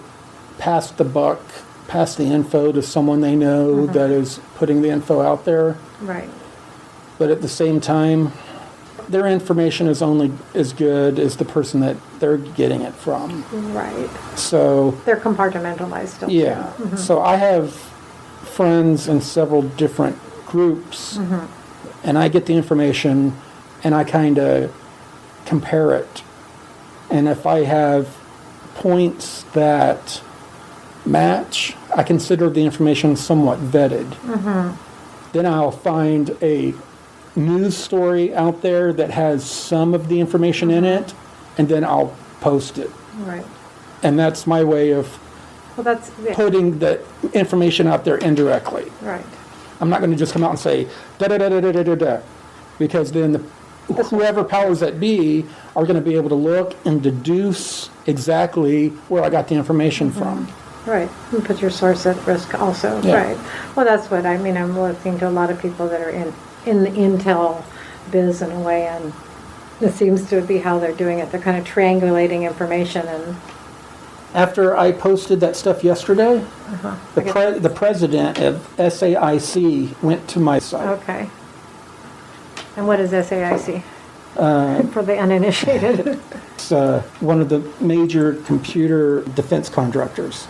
pass the buck, pass the info to someone they know that is putting the info out there. Right. But at the same time, their information is only as good as the person that they're getting it from. Right. So they're compartmentalized still. yeah. Mm-hmm. So I have friends in several different groups, and I get the information, and I kind of compare it. And if I have points that match, I consider the information somewhat vetted. Then I'll find a news story out there that has some of the information in it, and then I'll post it. Right. And that's my way of putting the information out there indirectly. Right. I'm not going to just come out and say da-da-da-da-da-da-da, because then whoever powers that be are going to be able to look and deduce exactly where I got the information from. Right, and put your source at risk also. Yeah. Right. Well, that's what I mean. I'm listening to a lot of people that are in the intel biz in a way, and it seems to be how they're doing it. They're kind of triangulating information. And After I posted that stuff yesterday, the president of SAIC went to my site. Okay. And what is SAIC? For the uninitiated. It's one of the major computer defense contractors.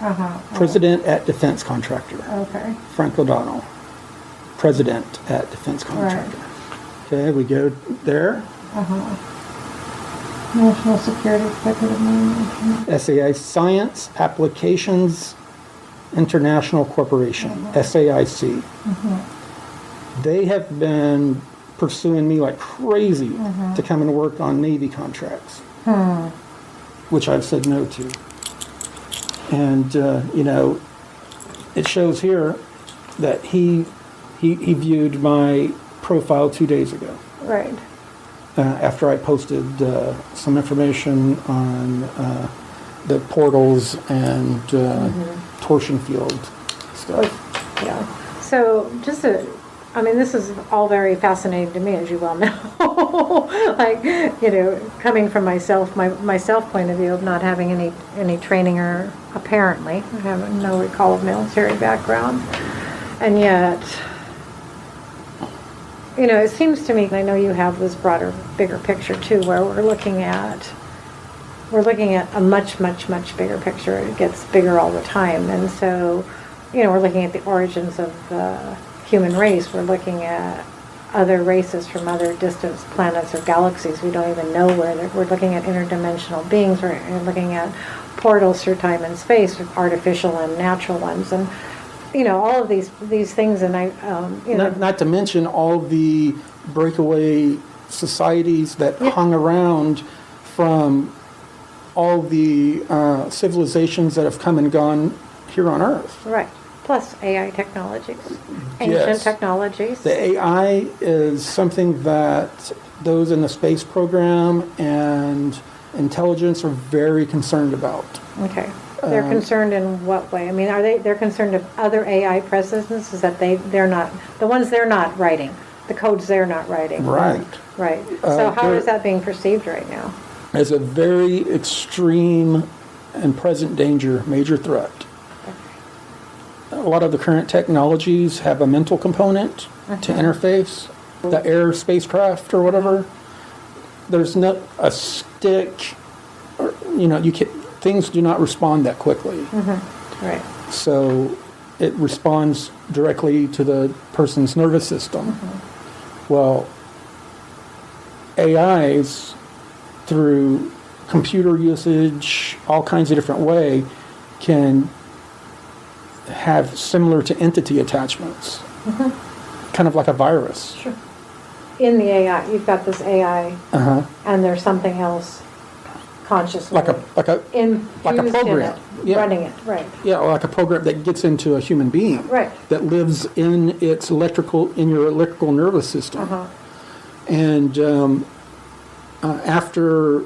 President at defense contractor. Okay. Frank O'Donnell. President at defense contractor. Okay, we go there. National Security Executive Management. SAI Science Applications International Corporation, SAIC. They have been pursuing me like crazy to come and work on Navy contracts, which I've said no to. And, it shows here that he viewed my profile 2 days ago. Right. After I posted some information on the portals and torsion field stuff. Yeah. So this is all very fascinating to me, as you well know. Coming from my self point of view of not having any training or apparently, I have no recall of military background. And yet, it seems to me, I know you have this broader, bigger picture too, where we're looking at a much, much, much bigger picture. It gets bigger all the time. And so, we're looking at the origins of the human race. We're looking at other races from other distant planets or galaxies. We don't even know where we're looking at interdimensional beings. We're looking at portals through time and space, artificial and natural ones. And all of these things, and not to mention all the breakaway societies that hung around from all the civilizations that have come and gone here on Earth. Right. Plus AI technologies, ancient technologies. The AI is something that those in the space program and intelligence are very concerned about. Okay. They're concerned in what way? I mean, they're concerned of other AI presences, is that they're not, the ones they're not writing, the codes they're not writing. Right. Right. So how is that being perceived right now? As a very extreme and present danger, major threat. A lot of the current technologies have a mental component to interface. The air spacecraft or whatever, there's not a stick, or, things do not respond that quickly. Right. So it responds directly to the person's nervous system. Well, AIs, through computer usage, all kinds of different way, can have similar to entity attachments, kind of like a virus. Sure. In the AI, you've got this AI, and there's something else consciously like a program, running it, right? Yeah, or like a program that gets into a human being, right? That lives in your electrical nervous system, and after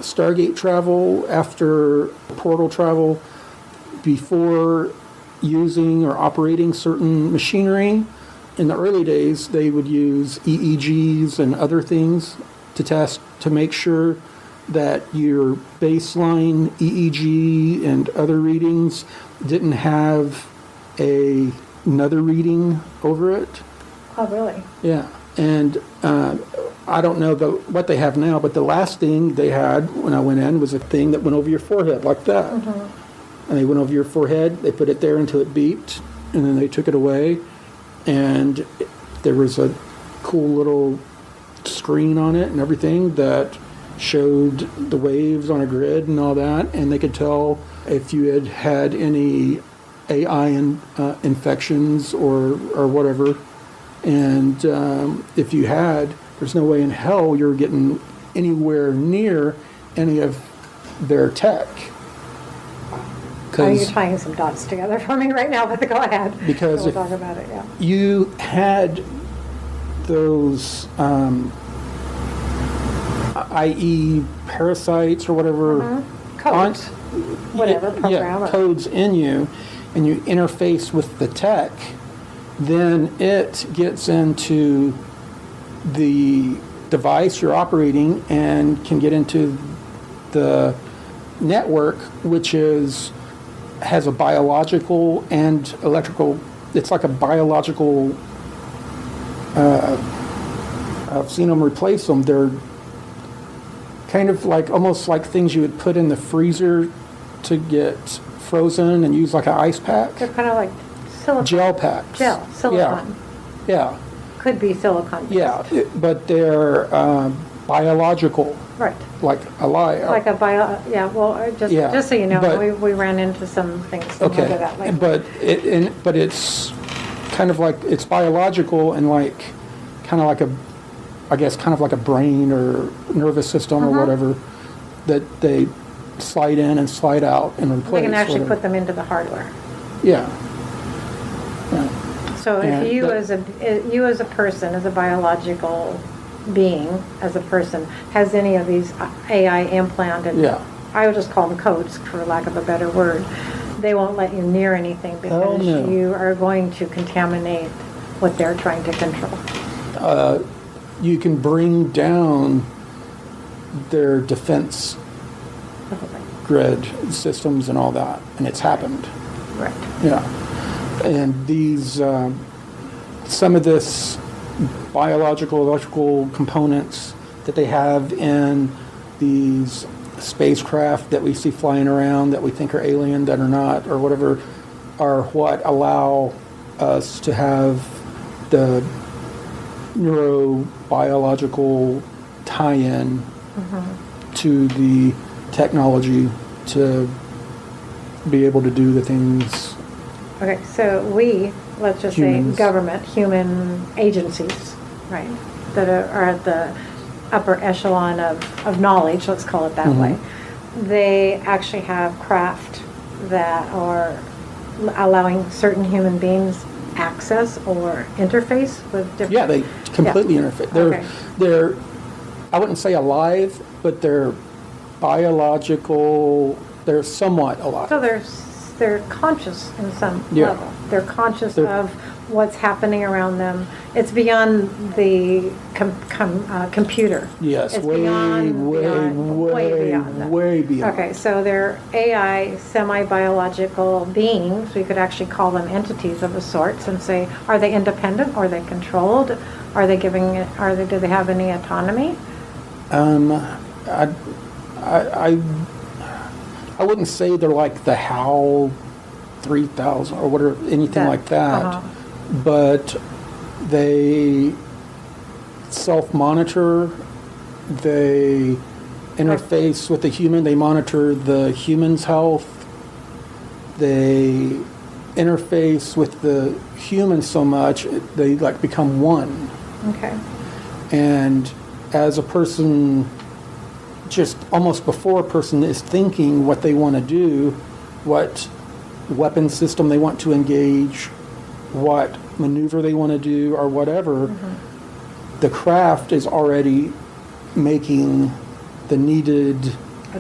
Stargate travel, after portal travel, before using or operating certain machinery. In the early days, they would use EEGs and other things to test to make sure that your baseline EEG and other readings didn't have another reading over it. Oh, really? Yeah. And I don't know what they have now, but the last thing they had when I went in was a thing that went over your forehead like that. And they went over your forehead, they put it there until it beeped, and then they took it away. And there was a cool little screen on it and everything that showed the waves on a grid and all that. And they could tell if you had had any AI infections or whatever. And if you had, there's no way in hell you're getting anywhere near any of their tech. Oh, you're tying some dots together for me right now, but go ahead. Because we'll talk about it, yeah. You had those, i.e. parasites or whatever. Codes. Whatever, program. Yeah, codes in you, and you interface with the tech, then it gets into the device you're operating and can get into the network, which has a biological and electrical. It's like a biological. I've seen them replace them. They're kind of like almost like things you would put in the freezer to get frozen and use like an ice pack. They're kind of like silicone. Gel packs. Silicone. Yeah. Could be silicone. Yeah, but they're biological. Right. Like alive. Like a well, just so you know, we ran into some things similar to that later. But it's kind of like, it's biological and like, kind of like a brain or nervous system or whatever that they slide in and slide out and replace. They can actually put them into the hardware. Yeah. So if you as a person, as a biological being, as a person, has any of these AI implanted, I would just call them codes for lack of a better word, they won't let you near anything because you are going to contaminate what they're trying to control. You can bring down their defense grid systems and all that, and it's happened. Right. Yeah. And these, some of this biological, electrical components that they have in these spacecraft that we see flying around that we think are alien, that are not, or whatever, are what allow us to have the neurobiological tie-in to the technology to be able to do the things. Okay, so let's just Humans. say government, human agencies, right, that are at the upper echelon of knowledge, let's call it that way. They actually have craft that are allowing certain human beings access or interface with different... Yeah, they completely interface. They're, I wouldn't say alive, but they're biological, they're somewhat alive. So they're conscious in some level. They're conscious of what's happening around them. It's beyond the computer. Yes, it's way beyond. Okay, so they're AI, semi-biological beings. We could actually call them entities of a sort and say, are they independent? Are they controlled? Do they have any autonomy? I wouldn't say they're like the HAL 3000 or whatever, anything like that, but they self-monitor, they interface with the human, they monitor the human's health, they interface with the human so much, they like become one. Okay. And as a person, just almost before a person is thinking what they want to do, what weapon system they want to engage, what maneuver they want to do, or whatever, the craft is already making the needed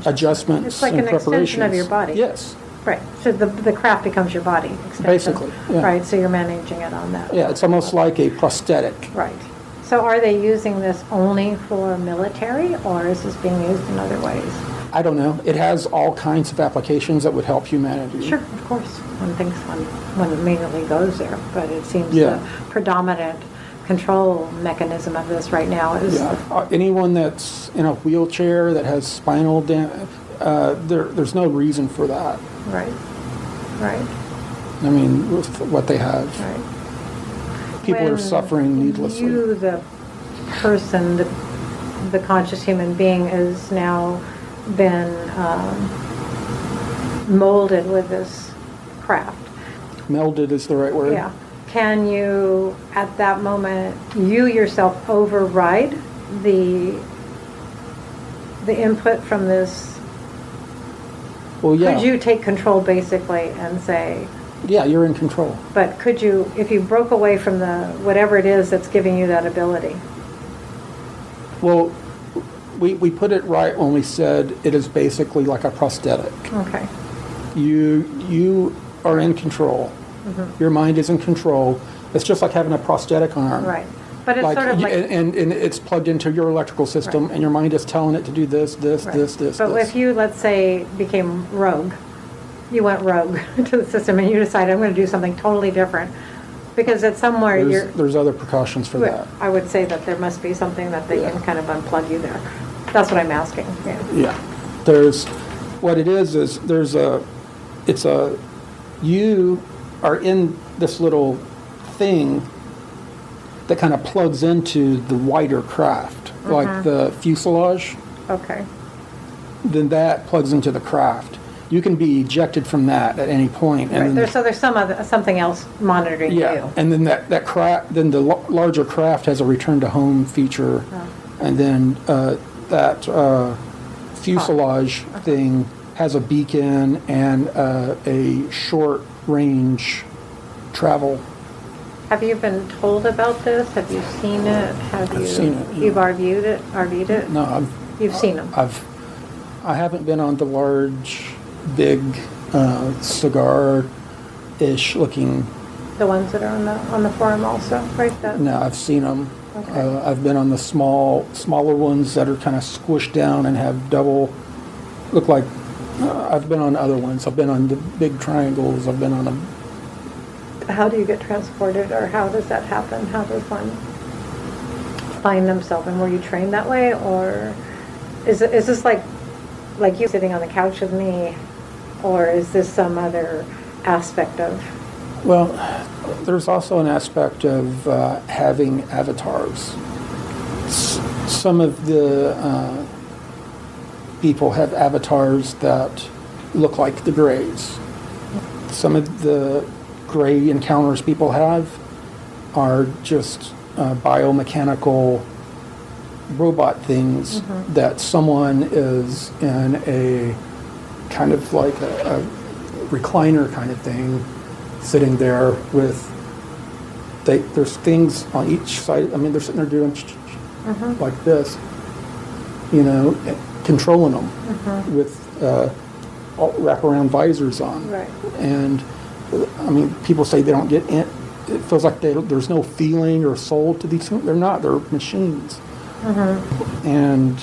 adjustments It's like and an preparations. extension of your body. Yes. Right. So the craft becomes your body extension. Basically, yeah. Right. So you're managing it on that. Yeah, it's almost like a prosthetic. Right. So are they using this only for military, or is this being used in other ways? I don't know. It has all kinds of applications that would help humanity. Sure, of course. One immediately goes there, but it seems the predominant control mechanism of this right now is... Yeah. Anyone that's in a wheelchair that has spinal damage, there's no reason for that. Right, right. I mean, with what they have. Right. People are suffering needlessly. You, the person, the conscious human being, has now been molded with this craft. Melded is the right word. Yeah. Can you, at that moment, you yourself override the input from this? Well, yeah. Could you take control basically and say... Yeah, you're in control. But could you, if you broke away from the whatever it is that's giving you that ability? Well, we put it right when we said it is basically like a prosthetic. Okay. You are in control. Mm-hmm. Your mind is in control. It's just like having a prosthetic arm. Right. But it's sort of like... And it's plugged into your electrical system, right. And your mind is telling it to do this, right. this. But if you, let's say, became rogue, you went rogue to the system and you decided, I'm going to do something totally different. Because it's somewhere there's other precautions for that. I would say that there must be something that they can kind of unplug you there. That's what I'm asking. Yeah. There's... What it is you are in this little thing that kind of plugs into the wider craft, like the fuselage. Okay. Then that plugs into the craft. You can be ejected from that at any point. And right. So there's something else monitoring you. Yeah, and then that craft, then the larger craft has a return to home feature, and then that fuselage thing has a beacon and a short range travel. Have you been told about this? Have you seen it? I've seen it. You've RV'd it? No, You've seen them. I haven't been on the large, big, cigar-ish looking. The ones that are on the forum also, right? No, I've seen them. Okay. I've been on the smaller ones that are kind of squished down and have double. Look like. I've been on other ones. I've been on the big triangles. I've been on them. How do you get transported, or how does that happen? How does one find themselves? And were you trained that way, or is this like you sitting on the couch with me, or is this some other aspect of? Well, there's also an aspect of having avatars. Some of the people have avatars that look like the Greys. Some of the Gray encounters people have are just biomechanical robot things that someone is in a kind of like a recliner kind of thing, sitting there with, there's things on each side. I mean, they're sitting there doing like this, controlling them with wraparound visors on. Right. And I mean, people say they don't get in. It feels like there's no feeling or soul to these things. They're not. They're machines. And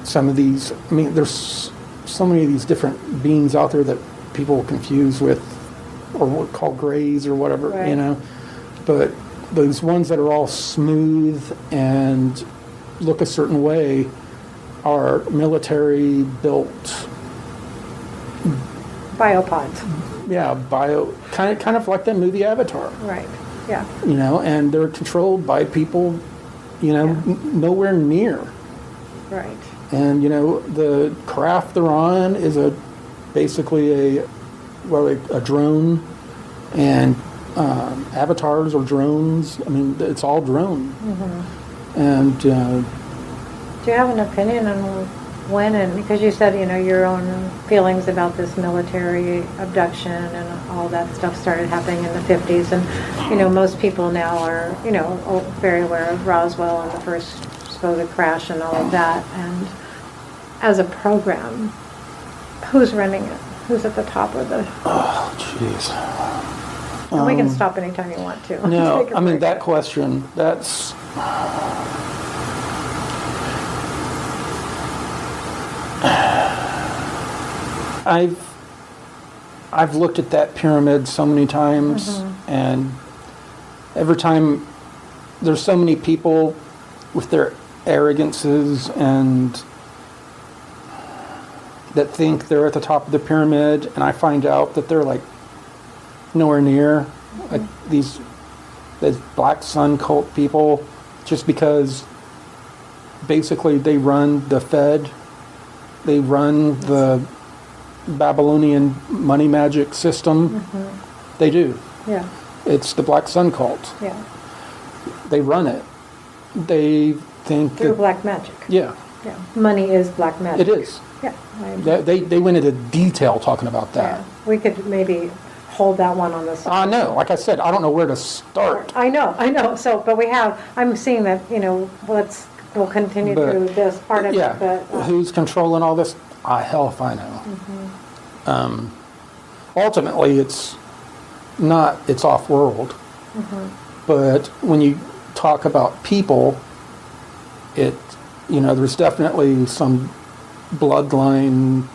some of these, I mean, there's so many of these different beings out there that people confuse with, or what call Greys or whatever, right. But those ones that are all smooth and look a certain way are military built biopods. Yeah, kind of like that movie Avatar. Right. Yeah. And they're controlled by people, nowhere near. Right. And the craft they're on is basically a drone, and avatars or drones. I mean, it's all drone. And do you have an opinion on when, and because you said your own feelings about this military abduction and all that stuff started happening in the 50s, and most people now are very aware of Roswell and the first supposed crash and all of that. And as a program, who's running it? Who's at the top of the? Oh, jeez. And we can stop anytime you want to. No, I mean that question. That's. I've looked at that pyramid so many times, and every time there's so many people with their arrogances and that think they're at the top of the pyramid, and I find out that they're like nowhere near like these black sun cult people, just because basically they run the Fed, they run the Babylonian money magic system. They do. Yeah. It's the black sun cult. Yeah. They run it. They think Through black magic. Yeah. Yeah. Money is black magic. It is. Yeah. They went into detail talking about that. Yeah. We could maybe hold that one on the side. I know. Like I said, I don't know where to start. I know. So, but I'm seeing that, we'll continue through this part of yeah. it. But, who's controlling all this? Hell if I know. Ultimately, it's off-world. But when you talk about people, there's definitely some bloodline.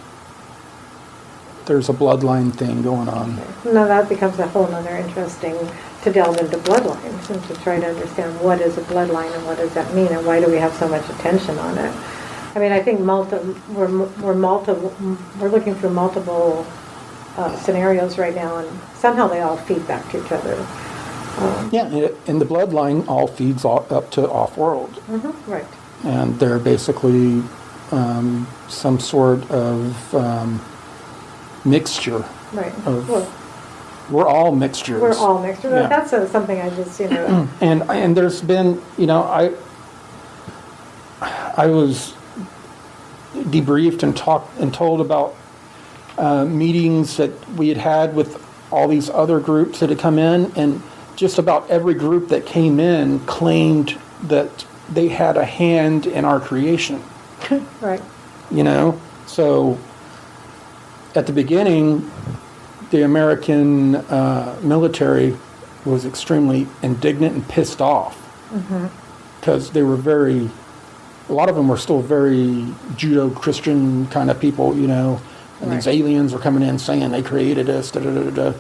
There's a bloodline thing going on. No, that becomes a whole other interesting to delve into bloodlines and to try to understand what is a bloodline and what does that mean and why do we have so much attention on it. I mean, I think we're looking through multiple scenarios right now, and somehow they all feed back to each other. And the bloodline all feeds up to off-world. Right. And they're basically some sort of mixture. Right. We're all mixtures. We're all mixtures. Yeah. That's something I just, And there's been, I was debriefed and told about meetings that we had with all these other groups that had come in, and just about every group that came in claimed that they had a hand in our creation. Right. So at the beginning, the American military was extremely indignant and pissed off because they were a lot of them were still very Judeo-Christian kind of people, and these aliens were coming in saying they created us, da-da-da-da-da.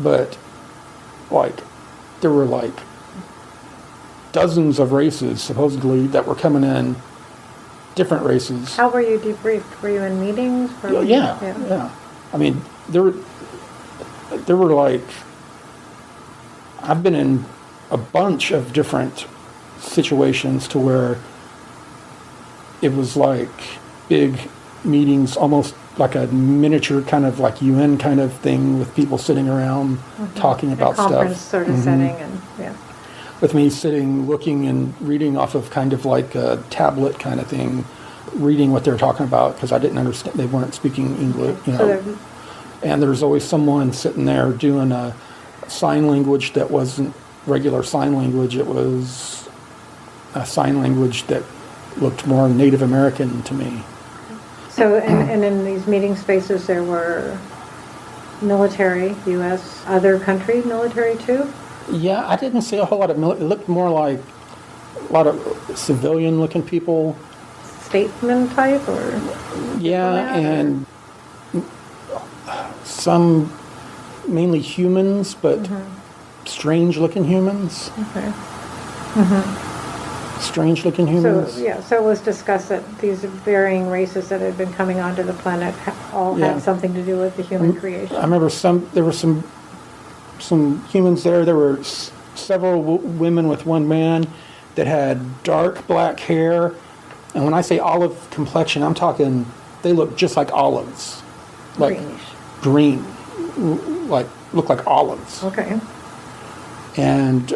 But, there were, dozens of races, supposedly, that were coming in, different races. How were you debriefed? Were you in meetings? Yeah. I mean, there were I've been in a bunch of different situations to where it was big meetings, almost like a miniature kind of UN kind of thing with people sitting around talking about stuff. Conference sort of setting, and with me sitting, looking and reading off of kind of like a tablet kind of thing, reading what they were talking about because I didn't understand. They weren't speaking English, And there was always someone sitting there doing a sign language that wasn't regular sign language. It was a sign language that looked more Native American to me. So, and in these meeting spaces, there were military, U.S., other country military too? Yeah, I didn't see a whole lot of military. It looked more like a lot of civilian-looking people. Statesman type, or? Yeah, and some mainly humans, but strange-looking humans. Okay. Strange-looking humans. So it was discussed that these varying races that had been coming onto the planet all had something to do with the human creation. I remember there were some humans there. There were several women with one man that had dark black hair. And when I say olive complexion, I'm talking, they look just like olives. Greenish. Green. Look like olives. Okay. And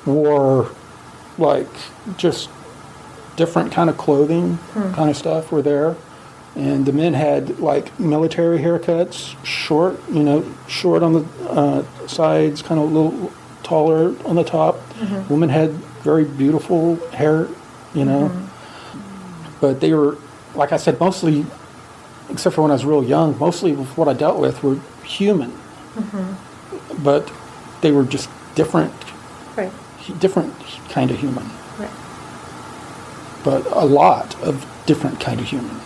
wore just different kind of clothing, kind of stuff were there. And the men had military haircuts, short on the sides, kind of a little taller on the top. Women had very beautiful hair, But they were, like I said, mostly, except for when I was real young, mostly what I dealt with were human. But they were just different. Right. Different kind of human. Right. But a lot of different kind of human.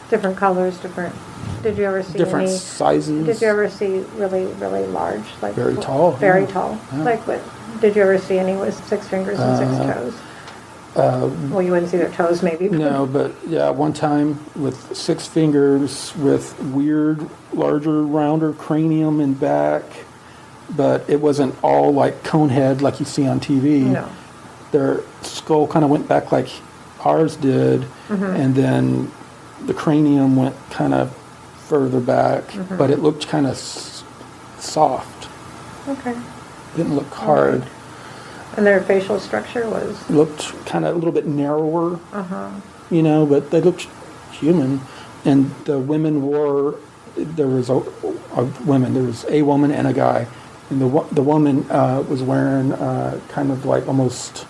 Different colors, different. Did you ever see different any sizes? Did you ever see really, really large, very tall? Very tall. Yeah. Did you ever see any with 6 fingers and 6 toes? Well, you wouldn't see their toes, maybe. No, but yeah, one time with 6 fingers with weird, larger, rounder cranium and back, but it wasn't all like cone head like you see on TV. No. Their skull kind of went back like ours did, and then the cranium went kind of further back, but it looked kind of soft. Okay. Didn't look hard. Right. And their facial structure was? Looked kind of a little bit narrower, you know, but they looked human. And the women wore, there was a woman and a guy. And the woman was wearing kind of like almost,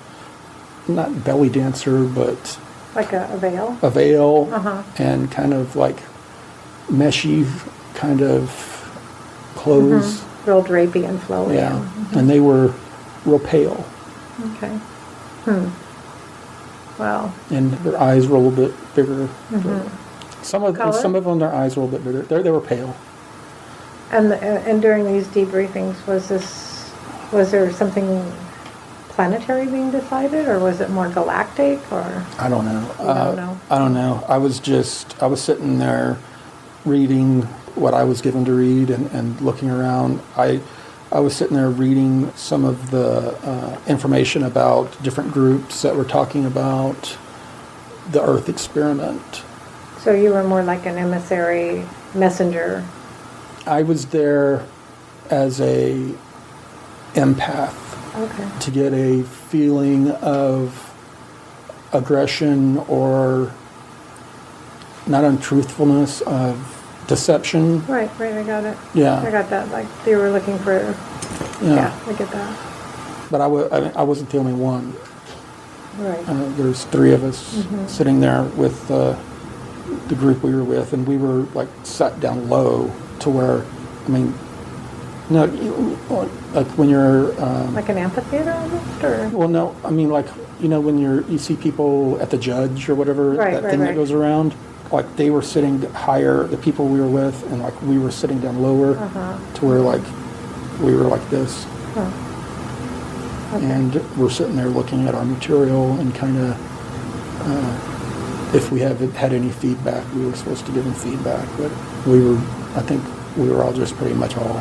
not belly dancer, but... Like a veil? A veil, and kind of like meshy kind of clothes. Real drapey and flowy. Yeah, and they were real pale. Okay. Wow. And their eyes were a little bit bigger. Some of them, their eyes were a little bit bigger. They were pale. And during these debriefings, was there something planetary being decided, or was it more galactic, or? I don't know. Don't know. I don't know. I was sitting there reading what I was given to read and looking around. I was sitting there reading some of the information about different groups that were talking about the Earth experiment. So you were more like an emissary messenger. I was there as a empath. Okay. To get a feeling of aggression or not untruthfulness, of deception. Right, I got it. Yeah. I got that. Like they were looking for. Yeah, I get that. But I wasn't the only one. Right. There's 3 of us sitting there with the group we were with, and we were like sat down low to where, I mean, no, like when you're... like an amphitheater almost, or? Well, no, I mean like, you know, when you see people at the Judge or whatever, that thing that goes around, like they were sitting higher, the people we were with, and like we were sitting down lower to where like we were like this. Okay. And we're sitting there looking at our material and kind of, if we had any feedback, we were supposed to give them feedback, but I think we were all just pretty much all...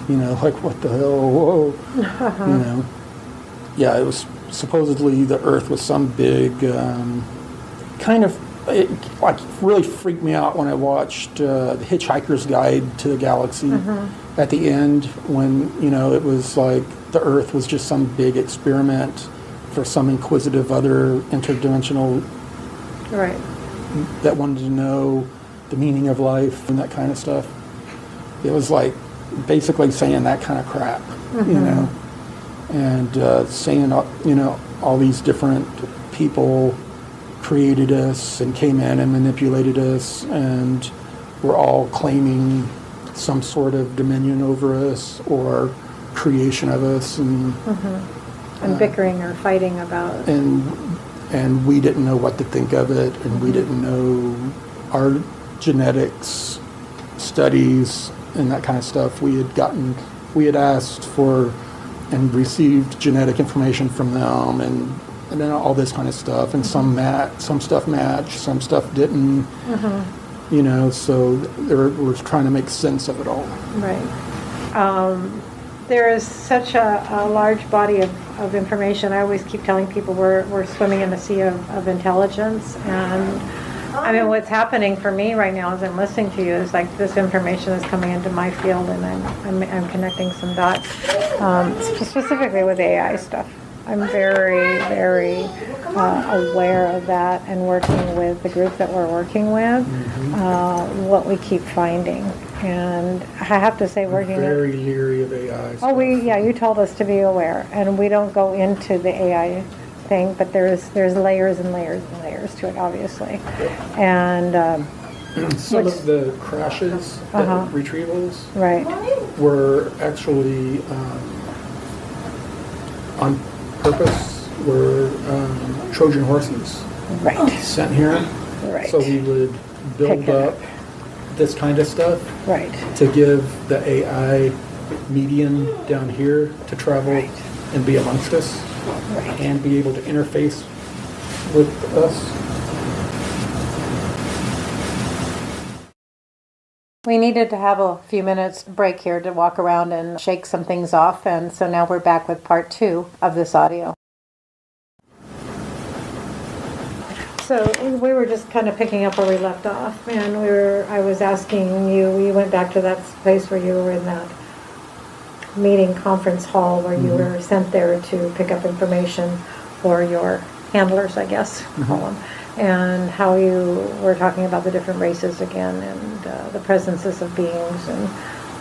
You know, like, what the hell, whoa, you know. Yeah, it was supposedly the Earth was some big, kind of, it like really freaked me out when I watched The Hitchhiker's Guide to the Galaxy at the end, when, you know, it was like the Earth was just some big experiment for some inquisitive other interdimensional that wanted to know the meaning of life and that kind of stuff. It was like basically saying that kind of crap, you know, and saying, you know, all these different people created us and came in and manipulated us, and were all claiming some sort of dominion over us or creation of us, and bickering or fighting about. And we didn't know what to think of it, and we didn't know our genetics studies and that kind of stuff. We had asked for and received genetic information from them, and then all this kind of stuff, and some stuff matched, some stuff didn't, you know, so we're trying to make sense of it all. Right. There is such a large body of information. I always keep telling people we're swimming in a sea of intelligence, and I mean, what's happening for me right now as I'm listening to you is like this information is coming into my field, and I'm connecting some dots, specifically with AI stuff. I'm very, very aware of that, and working with the group that we're working with, what we keep finding. And I have to say, working very leery of AI stuff. Oh, you told us to be aware, and we don't go into the AI thing, but there's layers and layers and layers to it, obviously. And some of the crashes, retrievals, were actually on purpose. Were Trojan horses sent here, so we would build up this kind of stuff to give the AI median down here to travel and be amongst us Right. and be able to interface with us. We needed to have a few minutes break here to walk around and shake some things off, and so now we're back with part 2 of this audio. So we were just kind of picking up where we left off, and I was asking you, we went back to that place where you were in that meeting conference hall where you were sent there to pick up information for your handlers, I guess, call them, and how you were talking about the different races again, and the presences of beings, and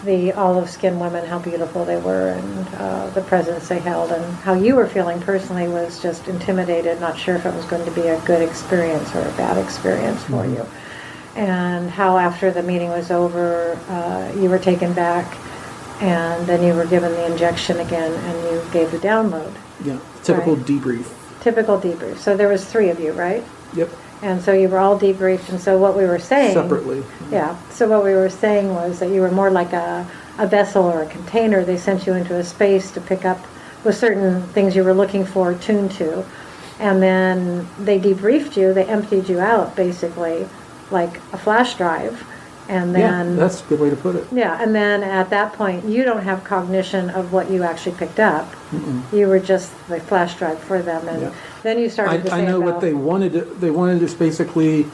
the olive-skinned women, how beautiful they were, and the presence they held, and how you were feeling personally was just intimidated, not sure if it was going to be a good experience or a bad experience for you. And how after the meeting was over, you were taken back, and then you were given the injection again, and you gave the download. Yeah, typical Right. debrief. Typical debrief. So there was 3 of you, right? Yep, And so you were all debriefed, and so what we were saying... separately. Yeah, so what we were saying was that you were more like a vessel or a container. They sent you into a space to pick up with certain things you were looking for, tuned to, and then they debriefed you, they emptied you out, basically, like a flash drive, and then... Yeah, that's a good way to put it. Yeah, and then at that point, you don't have cognition of what you actually picked up. You were just the flash drive for them, and Yeah. then you started to say I know about, what they wanted. They wanted us basically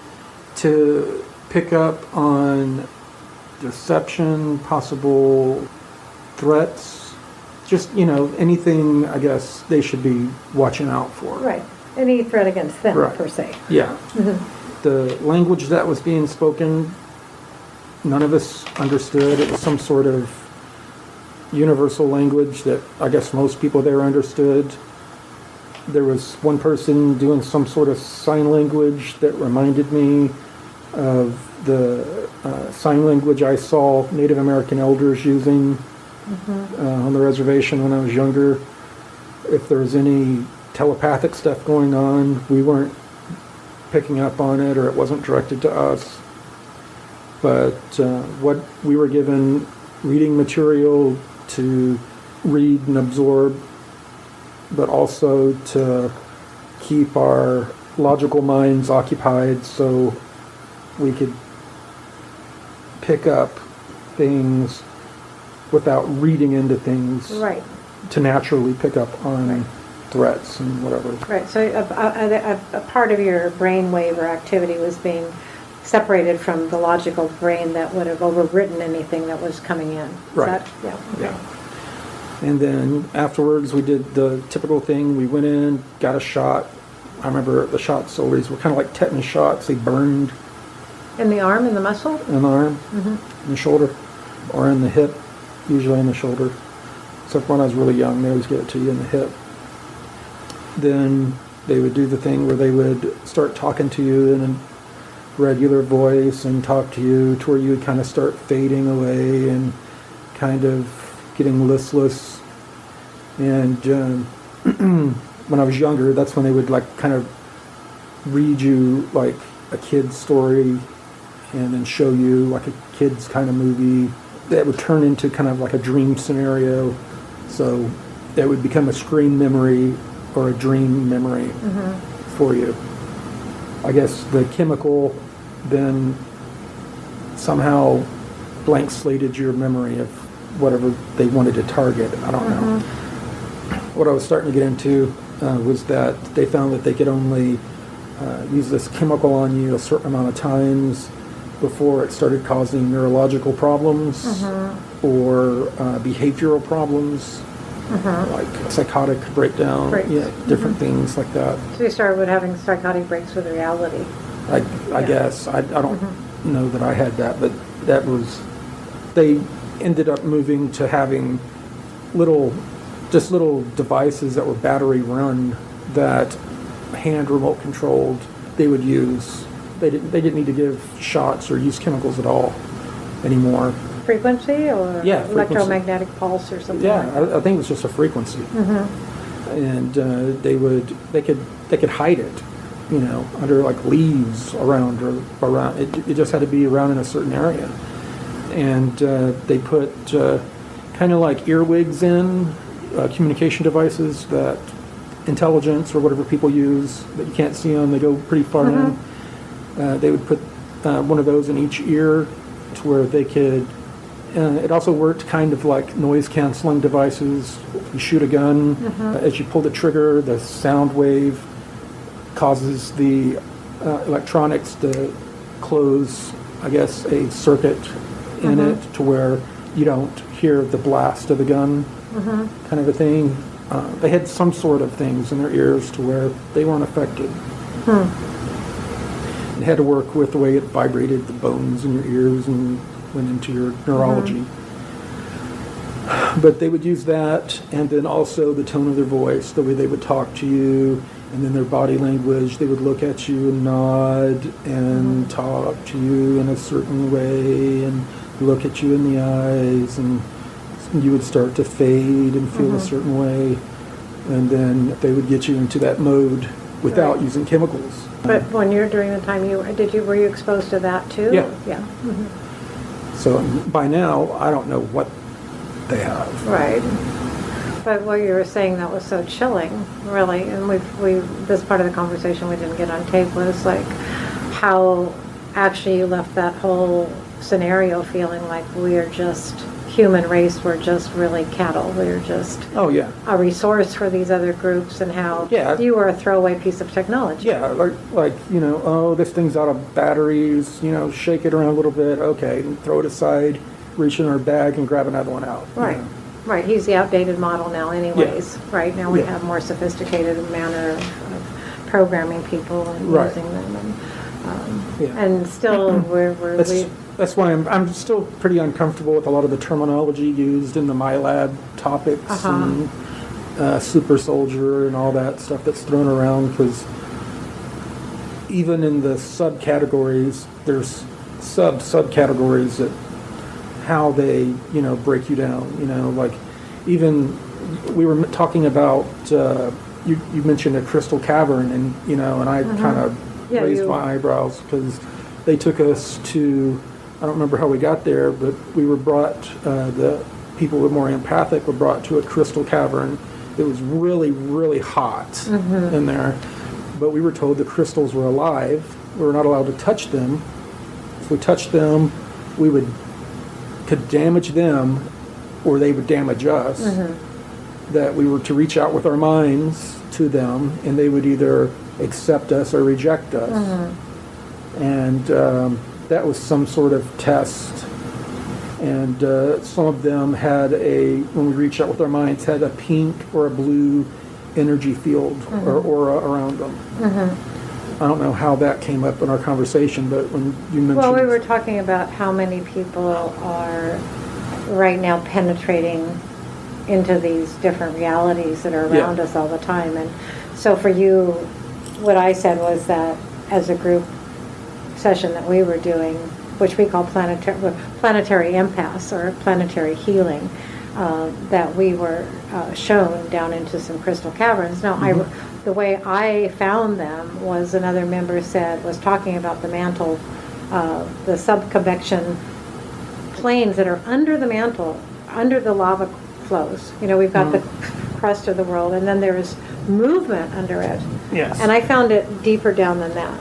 to pick up on deception, possible threats, just, anything, I guess, they should be watching out for. Right, any threat against them, Right. per se. Yeah. The language that was being spoken, none of us understood. It was some sort of universal language that I guess most people there understood. There was one person doing some sort of sign language that reminded me of the sign language I saw Native American elders using on the reservation when I was younger. If there was any telepathic stuff going on, we weren't picking up on it, or it wasn't directed to us. But what we were given, reading material to read and absorb, but also to keep our logical minds occupied so we could pick up things without reading into things, Right. to naturally pick up on threats and whatever. Right, so a part of your brain wave or activity was being separated from the logical brain that would have overwritten anything that was coming in. Is Right. that- yeah. Okay. Yeah. And then afterwards, we did the typical thing. We went in, got a shot. I remember the shots always were kind of like tetanus shots. They burned In the arm, in the muscle? in the arm, in the shoulder, or in the hip, usually in the shoulder. Except when I was really young, they always get it to you in the hip. Then they would do the thing where they would start talking to you in a regular voice and talk to you to where you would kind of start fading away and kind of getting listless. And when I was younger, that's when they would like kind of read you like a kid's story and then show you like a kid's kind of movie that would turn into kind of like a dream scenario. So that would become a screen memory or a dream memory for you. I guess the chemical then somehow blank slated your memory of whatever they wanted to target. I don't know. What I was starting to get into was that they found that they could only use this chemical on you a certain amount of times before it started causing neurological problems or behavioral problems, like psychotic breakdown, Breaks. yeah, different things like that. So you started with having psychotic breaks with reality. I guess. I don't know that I had that, but that was, they ended up moving to having little devices that were battery run that hand remote controlled they would use. They didn't need to give shots or use chemicals at all anymore. Frequency or Yeah, frequency. electromagnetic pulse or something? Yeah, like that? I think it was just a frequency. And they could hide it, under like leaves around or around. It just had to be around in a certain area. And they put kind of like earwigs in communication devices that intelligence or whatever people use that you can't see them. They go pretty far in. They would put one of those in each ear to where they could. It also worked kind of like noise canceling devices. You shoot a gun, as you pull the trigger, the sound wave causes the electronics to close, I guess, a circuit in it to where you don't hear the blast of the gun, kind of a thing. They had some sort of things in their ears to where they weren't affected. It had to work with the way it vibrated the bones in your ears and went into your neurology. But they would use that, and then also the tone of their voice, the way they would talk to you, and then their body language. They would look at you and nod and talk to you in a certain way and look at you in the eyes, and you would start to fade and feel a certain way, and then they would get you into that mode without using chemicals. But when you're during the time were you exposed to that too? Yeah. Yeah. So by now, I don't know what they have. Right. But what you were saying that was so chilling, really, and this part of the conversation we didn't get on tape was like how actually you left that whole scenario feeling like we are just human race, we're just really cattle. We're just a resource for these other groups, and how you were a throwaway piece of technology. Yeah, like oh, this thing's out of batteries. Shake it around a little bit. Okay, and throw it aside. Reach in our bag and grab another one out. Right. Right. He's the outdated model now, anyways. Yeah. Right now we have more sophisticated manner of programming people and using them, and still That's why I'm still pretty uncomfortable with a lot of the terminology used in the MyLab topics and super soldier and all that stuff that's thrown around, because even in the subcategories, there's subcategories that how they break you down. Like even we were talking about you mentioned a crystal cavern, and and I kind of raised my eyebrows because they took us to. I don't remember how we got there, but we were brought, the people who were more empathic were brought to a crystal cavern. It was really, really hot in there, but we were told the crystals were alive. We were not allowed to touch them. If we touched them, we could damage them, or they would damage us. That we were to reach out with our minds to them, and they would either accept us or reject us. And that was some sort of test, and some of them had when we reached out with our minds, had a pink or a blue energy field or aura around them. I don't know how that came up in our conversation, but when you mentioned... Well, we were talking about how many people are right now penetrating into these different realities that are around us all the time. And so for you, what I said was that as a group session that we were doing, which we call planetary empaths or planetary healing, that we were shown down into some crystal caverns. Now, the way I found them was another member was talking about the mantle, the subconvection planes that are under the mantle, under the lava flows. We've got the crust of the world, and then there's movement under it. Yes. And I found it deeper down than that.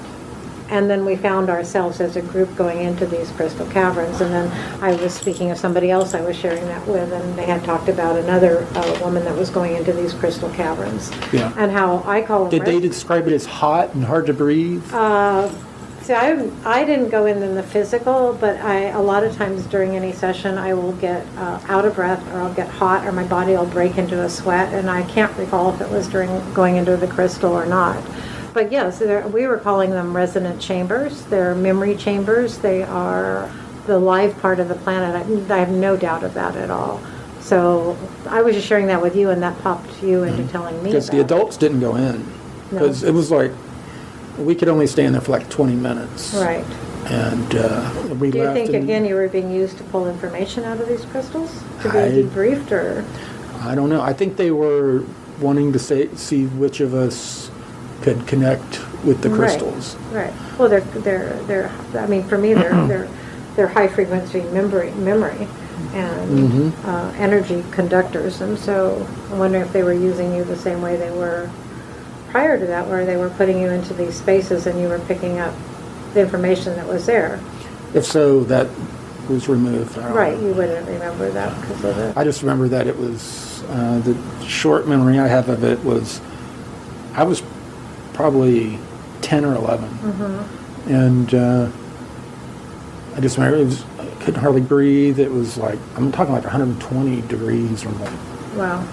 And then we found ourselves as a group going into these crystal caverns. And then I was speaking of somebody else I was sharing that with, and they had talked about another woman that was going into these crystal caverns. Yeah. And how I call them... Did they describe it as hot and hard to breathe? See, I didn't go in the physical, but a lot of times during any session I will get out of breath, or I'll get hot, or my body will break into a sweat, and I can't recall if it was during going into the crystal or not. But yes, we were calling them resonant chambers. They're memory chambers. They are the live part of the planet. I have no doubt of that at all. So I was just sharing that with you, and that popped you into telling me. Because the adults didn't go in. Because it was like, we could only stay in there for like 20 minutes. Right. And we left. Do you think, again, you were being used to pull information out of these crystals? To be debriefed, or? I don't know. I think they were wanting to see which of us could connect with the crystals. Right. Well, they're. I mean, for me, they're high frequency memory. and energy conductors. And so I wonder if they were using you the same way they were prior to that, where they were putting you into these spaces and you were picking up the information that was there. If so, that was removed. Right, you wouldn't remember that because of it. I just remember that it was, the short memory I have of it was, I was probably 10 or 11. And I just remember I couldn't hardly breathe. It was like, I'm talking like 120 degrees or more. Wow.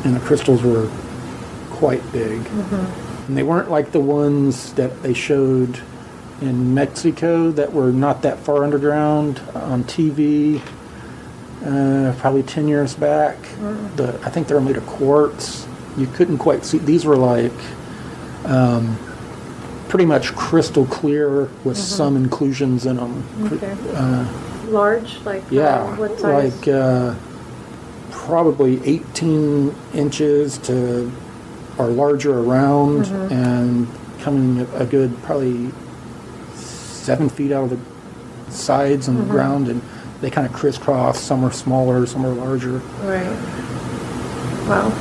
And the crystals were quite big. And they weren't like the ones that they showed in Mexico that were not that far underground on TV, probably 10 years back. I think they were made of quartz. You couldn't quite see. These were like pretty much crystal clear with some inclusions in them. Okay. Large? Like what size? Like probably 18 inches to or larger around, and coming a good probably 7 feet out of the sides and the ground, and they kind of crisscross. Some are smaller, some are larger. Right. Wow.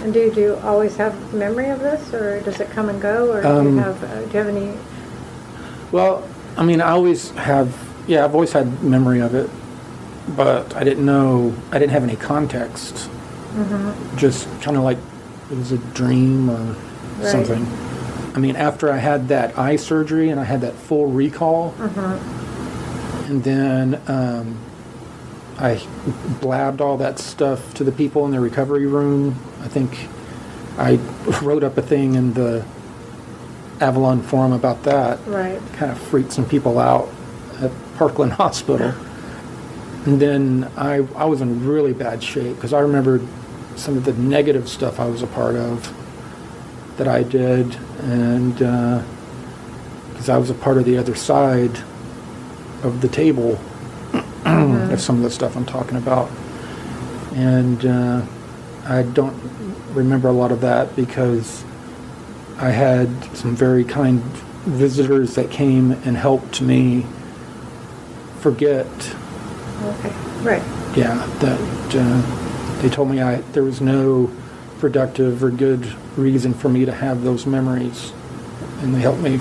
And do you always have memory of this, or does it come and go, or do you have any? Well, I mean, I always have. Yeah, I've always had memory of it, but I didn't have any context. Just kind of like it was a dream or something. I mean, after I had that eye surgery and I had that full recall, and then I blabbed all that stuff to the people in the recovery room. I think I wrote up a thing in the Avalon forum about that. Right. Kind of freaked some people out at Parkland Hospital. And then I was in really bad shape because I remembered some of the negative stuff I was a part of that I did, and because I was a part of the other side of the table of some of the stuff I'm talking about. And I don't remember a lot of that because I had some very kind visitors that came and helped me forget. Okay, right. Yeah, that they told me there was no productive or good reason for me to have those memories, and they helped me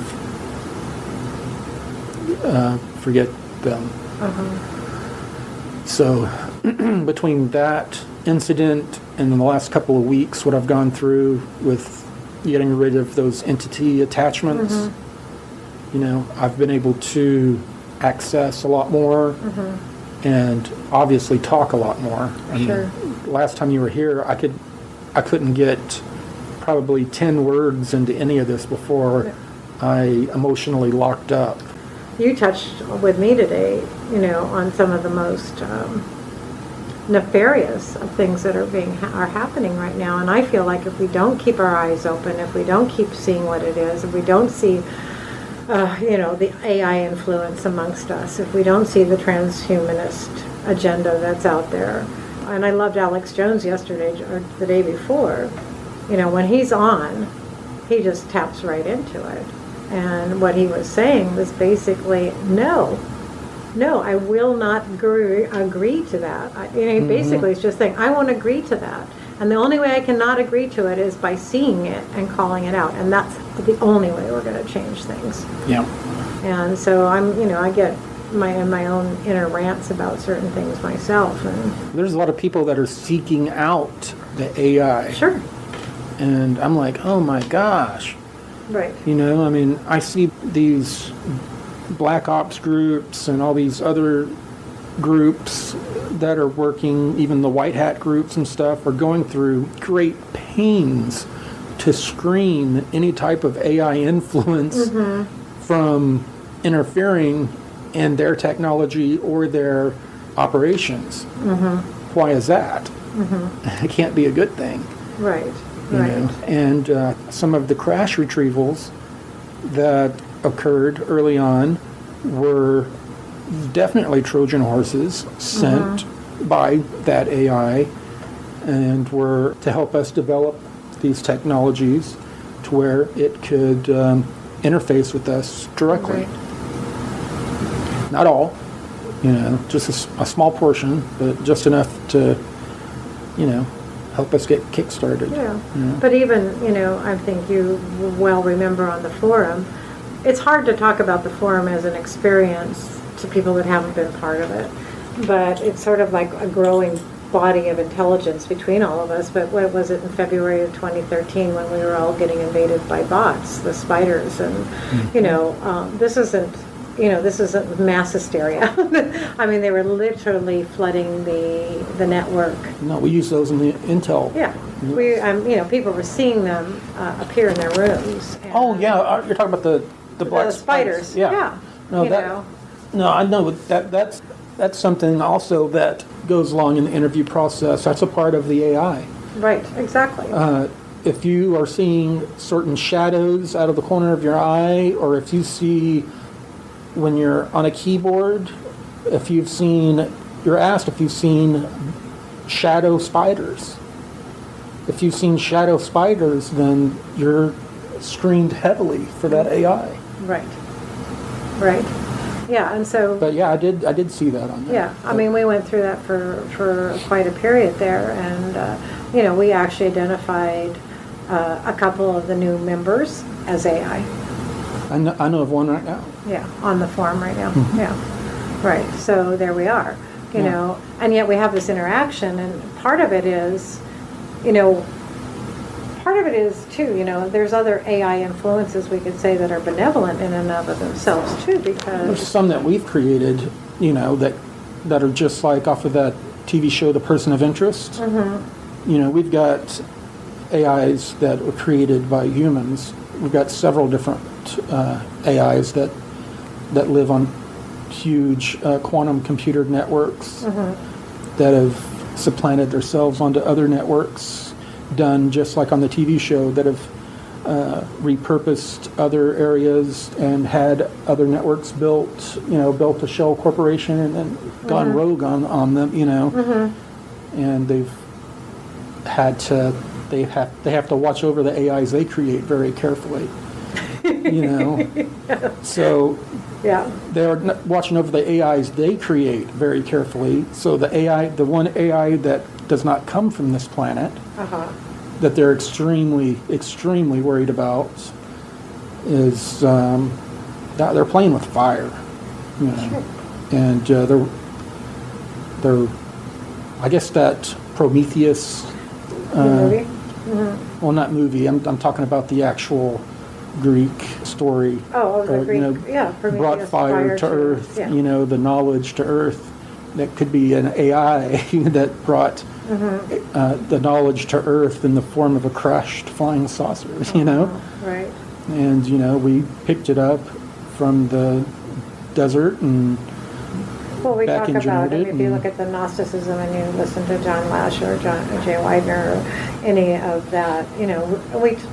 forget them. So between that incident and in the last couple of weeks, what I've gone through with getting rid of those entity attachments, you know, I've been able to access a lot more and obviously talk a lot more. Sure. Last time you were here, I couldn't get probably 10 words into any of this before I emotionally locked up. You touched with me today, you know, on some of the most nefarious of things that are happening right now. And I feel like if we don't keep our eyes open, if we don't keep seeing what it is, if we don't see, you know, the AI influence amongst us, if we don't see the transhumanist agenda that's out there. And I loved Alex Jones yesterday or the day before. You know, when he's on, he just taps right into it. And what he was saying was basically, no, I will not agree to that. He basically is just saying, I won't agree to that. And the only way I cannot agree to it is by seeing it and calling it out. And that's the only way we're going to change things. Yeah. And so I get my own inner rants about certain things myself. And there's a lot of people that are seeking out the AI. Sure. And I'm like, oh my gosh. Right. You know, I mean, I see these black ops groups and all these other groups that are working, even the white hat groups and stuff, are going through great pains to screen any type of AI influence from interfering in their technology or their operations. Why is that? It can't be a good thing. Right. You know? And some of the crash retrievals that occurred early on were definitely Trojan horses sent by that AI, and were to help us develop these technologies to where it could interface with us directly. Not all, just a small portion, but just enough to, help us get kick-started. Yeah. But even, I think you well remember on the forum, it's hard to talk about the forum as an experience to people that haven't been part of it. But it's sort of like a growing body of intelligence between all of us. But what was it in February of 2013 when we were all getting invaded by bots, the spiders, and this isn't mass hysteria. I mean, they were literally flooding the network. No, we use those in the Intel. Yeah, people were seeing them appear in their rooms. Oh yeah, you're talking about the black spiders. Yeah. No, I know that's something also that goes along in the interview process. That's a part of the AI. Right. Exactly. If you are seeing certain shadows out of the corner of your eye, or if you see when you're on a keyboard, you're asked if you've seen shadow spiders. If you've seen shadow spiders, then you're screened heavily for that AI. Right. Yeah, and so. But yeah, I did see that on there. Yeah, I mean, we went through that for quite a period there, and we actually identified a couple of the new members as AI. I know of one right now. Yeah, on the forum right now. Mm-hmm. Yeah, right. So there we are. And yet we have this interaction, and part of it is, too. There's other AI influences we could say that are benevolent in and of themselves too, because there's some that we've created, that are just like off of that TV show, The Person of Interest. Mm-hmm. We've got AIs that were created by humans. We've got several different AIs that live on huge quantum computer networks that have supplanted themselves onto other networks, done just like on the TV show, that have repurposed other areas and had other networks built a shell corporation and then gone rogue on them, and they have to watch over the AIs they create very carefully. So they're watching over the AIs they create very carefully. So the one AI that does not come from this planet, that they're extremely, extremely worried about, is that they're playing with fire, and they're I guess that Prometheus movie. Well, not movie. I'm talking about the actual Greek story. Oh, the Greek, brought fire to earth. Yeah. The knowledge to earth. That could be an AI that brought the knowledge to earth in the form of a crushed flying saucer. Right. And we picked it up from the desert and. Well, we talk about it. If you look at the Gnosticism and you listen to John Lash or Jay Widener or any of that,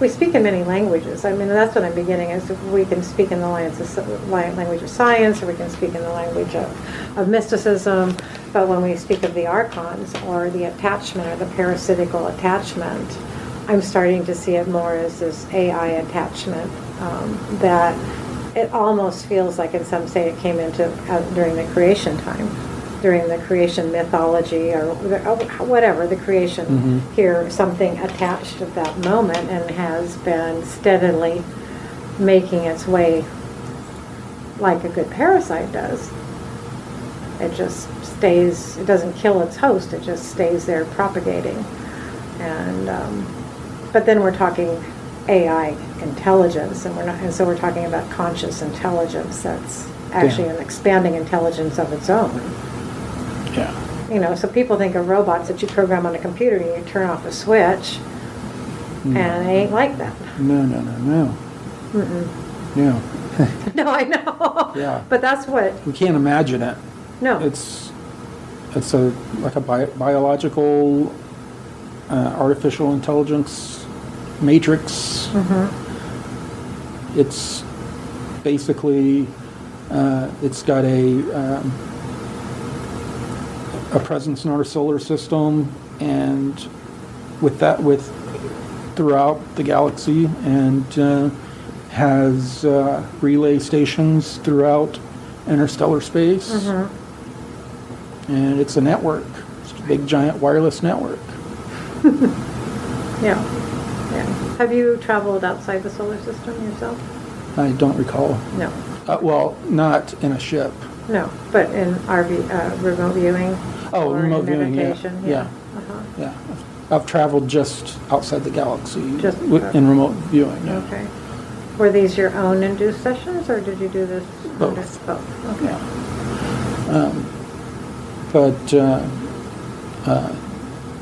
we speak in many languages. I mean, that's what I'm beginning is we can speak in the language of science, or we can speak in the language of mysticism. But when we speak of the archons or the attachment or the parasitical attachment, I'm starting to see it more as this AI attachment that. It almost feels like, and some say it came into during the creation time, during the creation mythology or whatever, the creation here, something attached at that moment and has been steadily making its way like a good parasite does. It just stays, it doesn't kill its host, it just stays there propagating. And but then we're talking AI intelligence, and so we're talking about conscious intelligence that's actually an expanding intelligence of its own. Yeah. So people think of robots that you program on a computer and you turn off a switch, and it ain't like that. No. No. No, I know. Yeah. But that's what. We can't imagine it. No. It's like a biological, artificial intelligence matrix. It's basically it's got a presence in our solar system, and with throughout the galaxy, and has relay stations throughout interstellar space. And it's a network. It's a big, giant wireless network. Yeah. Have you traveled outside the solar system yourself? I don't recall. No. Well, not in a ship. No, but in RV, remote viewing. Oh, or remote viewing, meditation. yeah. Yeah. I've traveled just outside the galaxy Just in remote viewing. Yeah. Okay. Were these your own induced sessions, or did you do this? Both. Both. Okay. Yeah. But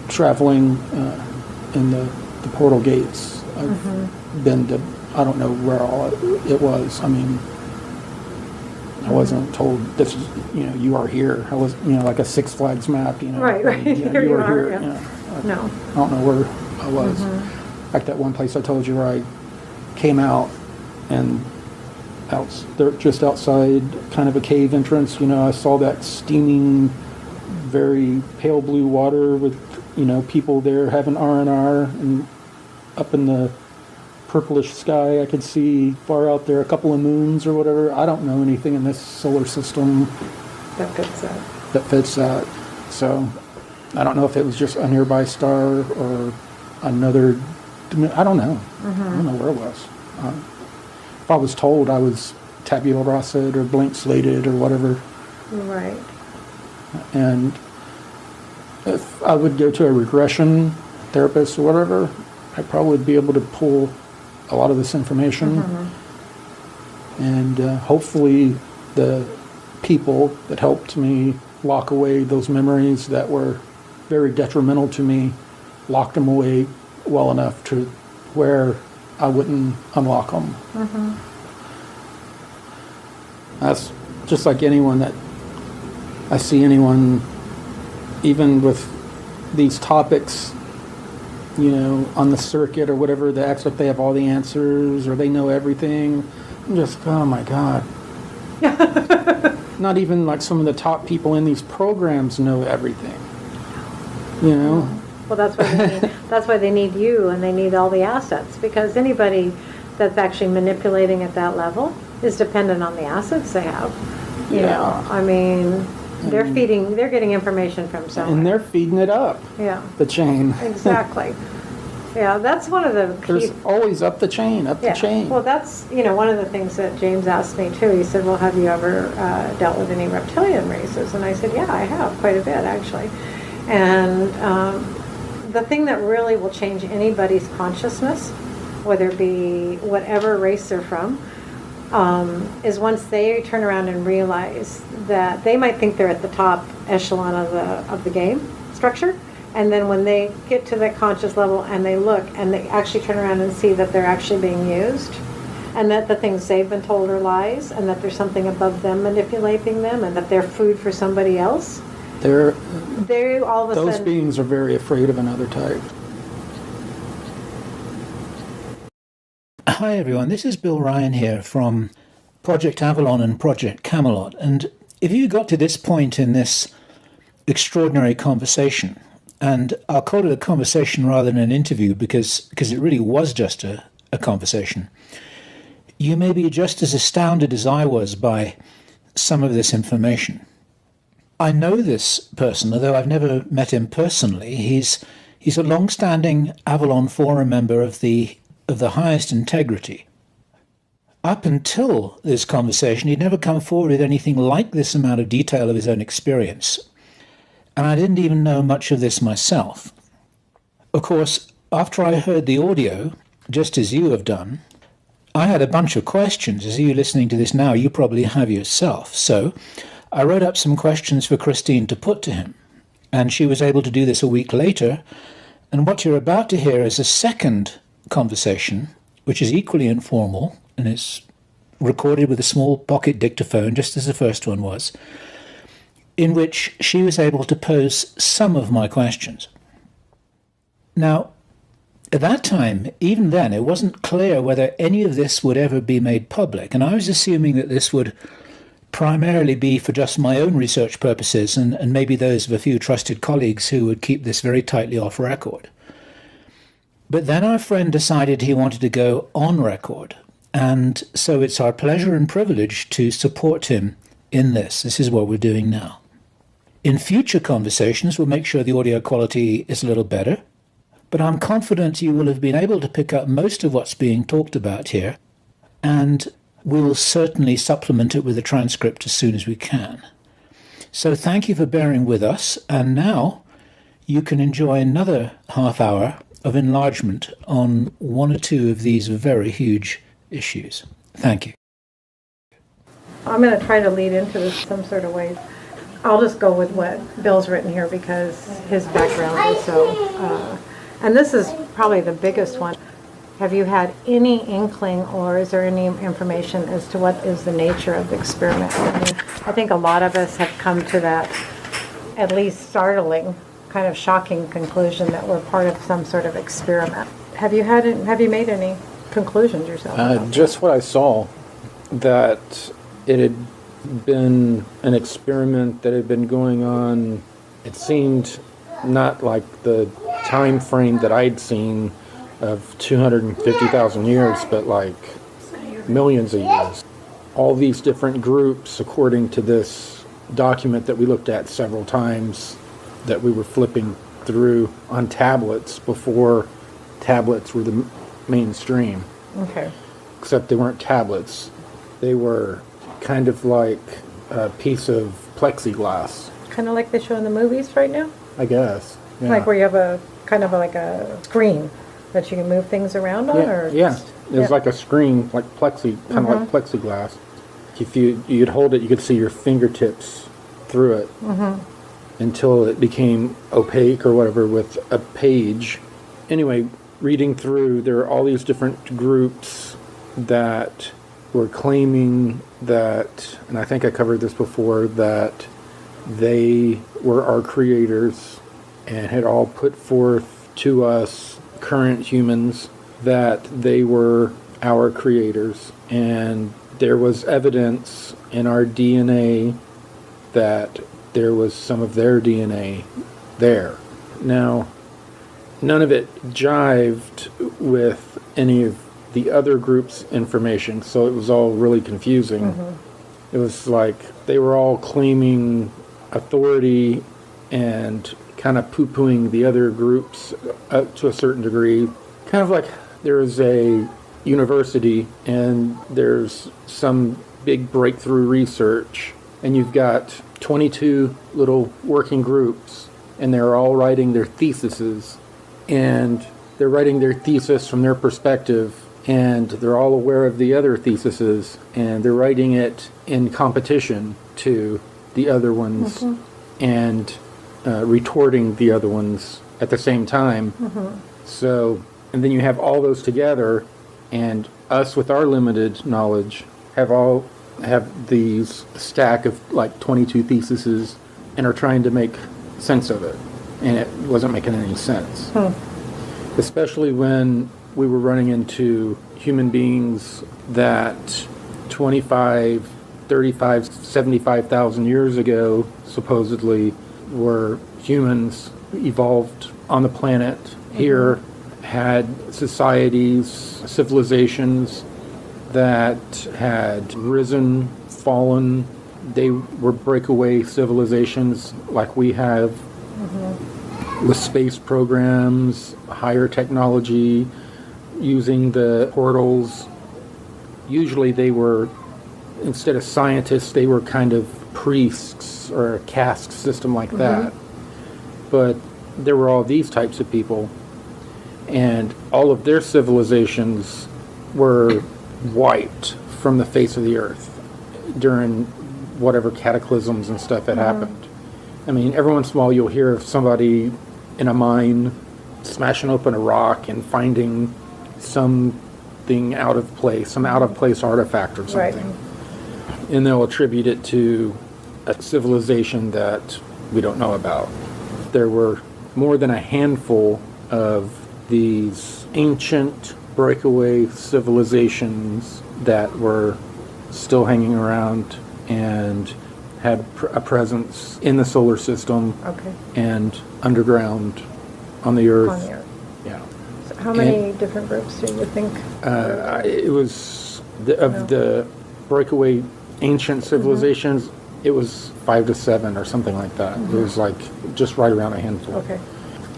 traveling in the portal gates, I've been to, I don't know where all it was. I mean, I wasn't told this is, you are here. I was, like a Six Flags map, Right. You are here. Yeah. No. I don't know where I was. Like that one place I told you where I came out and they're just outside kind of a cave entrance. I saw that steaming, very pale blue water with, people there having R&R, and up in the purplish sky I could see far out there a couple of moons or whatever. I don't know anything in this solar system that fits that. So I don't know if it was just a nearby star or another. I don't know. I don't know where it was. If I was told, I was tabula rasa or blank slated or whatever. Right. And if I would go to a regression therapist or whatever, I'd probably be able to pull a lot of this information. And hopefully the people that helped me lock away those memories that were very detrimental to me, locked them away well enough to where I wouldn't unlock them. That's just like anyone that I see anyone, even with these topics, on the circuit or whatever, they act like they have all the answers or they know everything. I'm just, oh my God. Not even like some of the top people in these programs know everything. Well, that's why they need you, and they need all the assets, because anybody that's actually manipulating at that level is dependent on the assets they have. You know, I mean, they're getting information from somewhere. And they're feeding it up. Yeah. The chain. Exactly. Yeah, that's one of the key. There's always up the chain. Well, that's, one of the things that James asked me too. He said, well, have you ever dealt with any reptilian races? And I said, yeah, I have, quite a bit actually. And the thing that really will change anybody's consciousness, whether it be whatever race they're from, is once they turn around and realize that they might think they're at the top echelon of the game structure, and then when they get to that conscious level and they look and they actually turn around and see that they're actually being used, and that the things they've been told are lies, and that there's something above them manipulating them, and that they're food for somebody else. They all of a sudden, those beings are very afraid of another type. Hi everyone, this is Bill Ryan here from Project Avalon and Project Camelot. And if you got to this point in this extraordinary conversation, and I'll call it a conversation rather than an interview because it really was just a conversation, you may be just as astounded as I was by some of this information. I know this person, although I've never met him personally. He's a long-standing Avalon Forum member of the highest integrity. Up until this conversation, he'd never come forward with anything like this amount of detail of his own experience. And I didn't even know much of this myself. Of course, after I heard the audio, just as you have done, I had a bunch of questions. As you listening to this now, you probably have yourself. So I wrote up some questions for Christine to put to him. And she was able to do this a week later. And what you're about to hear is a second conversation, which is equally informal, and it's recorded with a small pocket dictaphone, just as the first one was, in which she was able to pose some of my questions. Now, at that time, even then, it wasn't clear whether any of this would ever be made public, and I was assuming that this would primarily be for just my own research purposes and maybe those of a few trusted colleagues who would keep this very tightly off record. But then our friend decided he wanted to go on record, and so it's our pleasure and privilege to support him in this. This is what we're doing now. In future conversations, we'll make sure the audio quality is a little better, but I'm confident you will have been able to pick up most of what's being talked about here, and we'll certainly supplement it with a transcript as soon as we can. So thank you for bearing with us, and now you can enjoy another half hour of enlargement on one or two of these very huge issues. Thank you. I'm going to try to lead into this some sort of way. I'll just go with what Bill's written here because his background is so, and this is probably the biggest one. Have you had any inkling, or is there any information as to what is the nature of the experiment? I mean, I think a lot of us have come to that at least startling, kind of shocking conclusion that we're part of some sort of experiment. Have you made any conclusions yourself? Just what I saw, that it had been an experiment that had been going on. It seemed not like the time frame that I'd seen of 250,000 years, but like millions of years. All these different groups, according to this document that we looked at several times, that we were flipping through on tablets before tablets were the mainstream. Okay. Except they weren't tablets. They were kind of like a piece of plexiglass. Kind of like they show in the movies right now? I guess. Yeah. Like where you have a kind of like a screen that you can move things around on? Yeah. It was like a screen, like kind of like plexiglass. If you'd hold it, you could see your fingertips through it until it became opaque or whatever with a page. Anyway, reading through, there are all these different groups that were claiming that, and I think I covered this before, that they were our creators and had all put forth to us, current humans, that they were our creators. And there was evidence in our DNA that there was some of their DNA there. Now, none of it jived with any of the other group's information, so it was all really confusing. It was like they were all claiming authority and kind of poo-pooing the other groups to a certain degree. Kind of like there's a university and there's some big breakthrough research, and you've got 22 little working groups, and they're all writing their theses, and they're writing their thesis from their perspective, and they're all aware of the other theses, and they're writing it in competition to the other ones and retorting the other ones at the same time. So, and then you have all those together, and us with our limited knowledge have these stack of like 22 theses and are trying to make sense of it, and it wasn't making any sense. Especially when we were running into human beings that 25, 35, 75,000 years ago supposedly were humans, evolved on the planet here, had societies, civilizations that had risen, fallen. They were breakaway civilizations like we have, with space programs, higher technology, using the portals. Usually they were, instead of scientists, they were kind of priests or a caste system like that. But there were all these types of people, and all of their civilizations were wiped from the face of the earth during whatever cataclysms and stuff had happened. I mean, every once in a while you'll hear of somebody in a mine smashing open a rock and finding something out of place, some out of place artifact or something. And they'll attribute it to a civilization that we don't know about. There were more than a handful of these ancient breakaway civilizations that were still hanging around and had a presence in the solar system and underground on the Earth. On the Earth. Yeah. So how many different groups do you think? It was the breakaway ancient civilizations. It was 5 to 7 or something like that. It was like just right around a handful. Okay.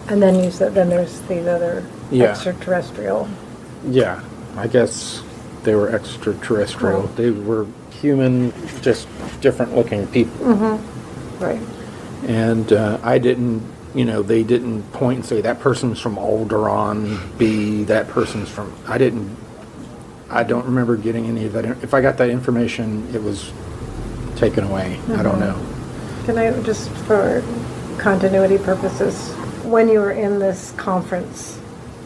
And then you said then there's these other extraterrestrial. Yeah, I guess they were extraterrestrial. They were human, just different looking people. Right. And I didn't, they didn't point and say that person's from Alderaan B, that person's from, I don't remember getting any of that. If I got that information, it was taken away. I don't know. Can I, just for continuity purposes, when you were in this conference,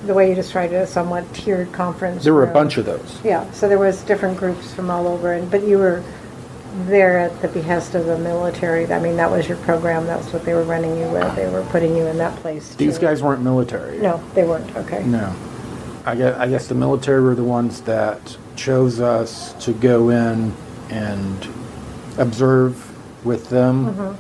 the way you described it, a somewhat tiered conference. There were a bunch of those. Yeah, so there was different groups from all over, but you were there at the behest of the military. I mean, that was your program. That's what they were running you with. They were putting you in that place. These guys weren't military. No, they weren't. Okay. No. I guess the military were the ones that chose us to go in and observe with them,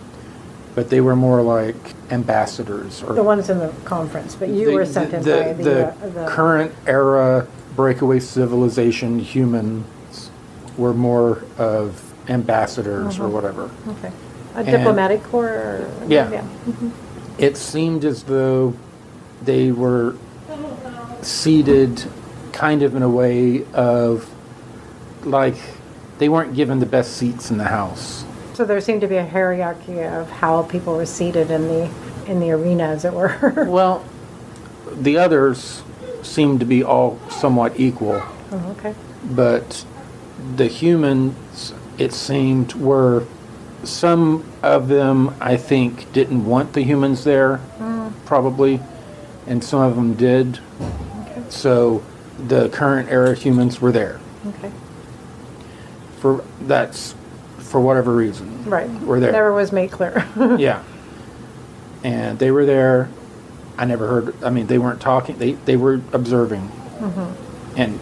but they were more like ambassadors. Or the ones in the conference, but you were sent in by the current era breakaway civilization humans were more of ambassadors or whatever. Okay. A diplomatic corps? Or, yeah. It seemed as though they were seated kind of in a way of like they weren't given the best seats in the house. So there seemed to be a hierarchy of how people were seated in the arena, as it were. Well, the others seemed to be all somewhat equal. Oh, okay. But the humans, it seemed, were some of them, I think, didn't want the humans there, probably, and some of them did. Okay. So the current era humans were there. Okay. For whatever reason. Right. Were there. Never was made clear. Yeah. And they were there. I never heard, they weren't talking, they were observing. And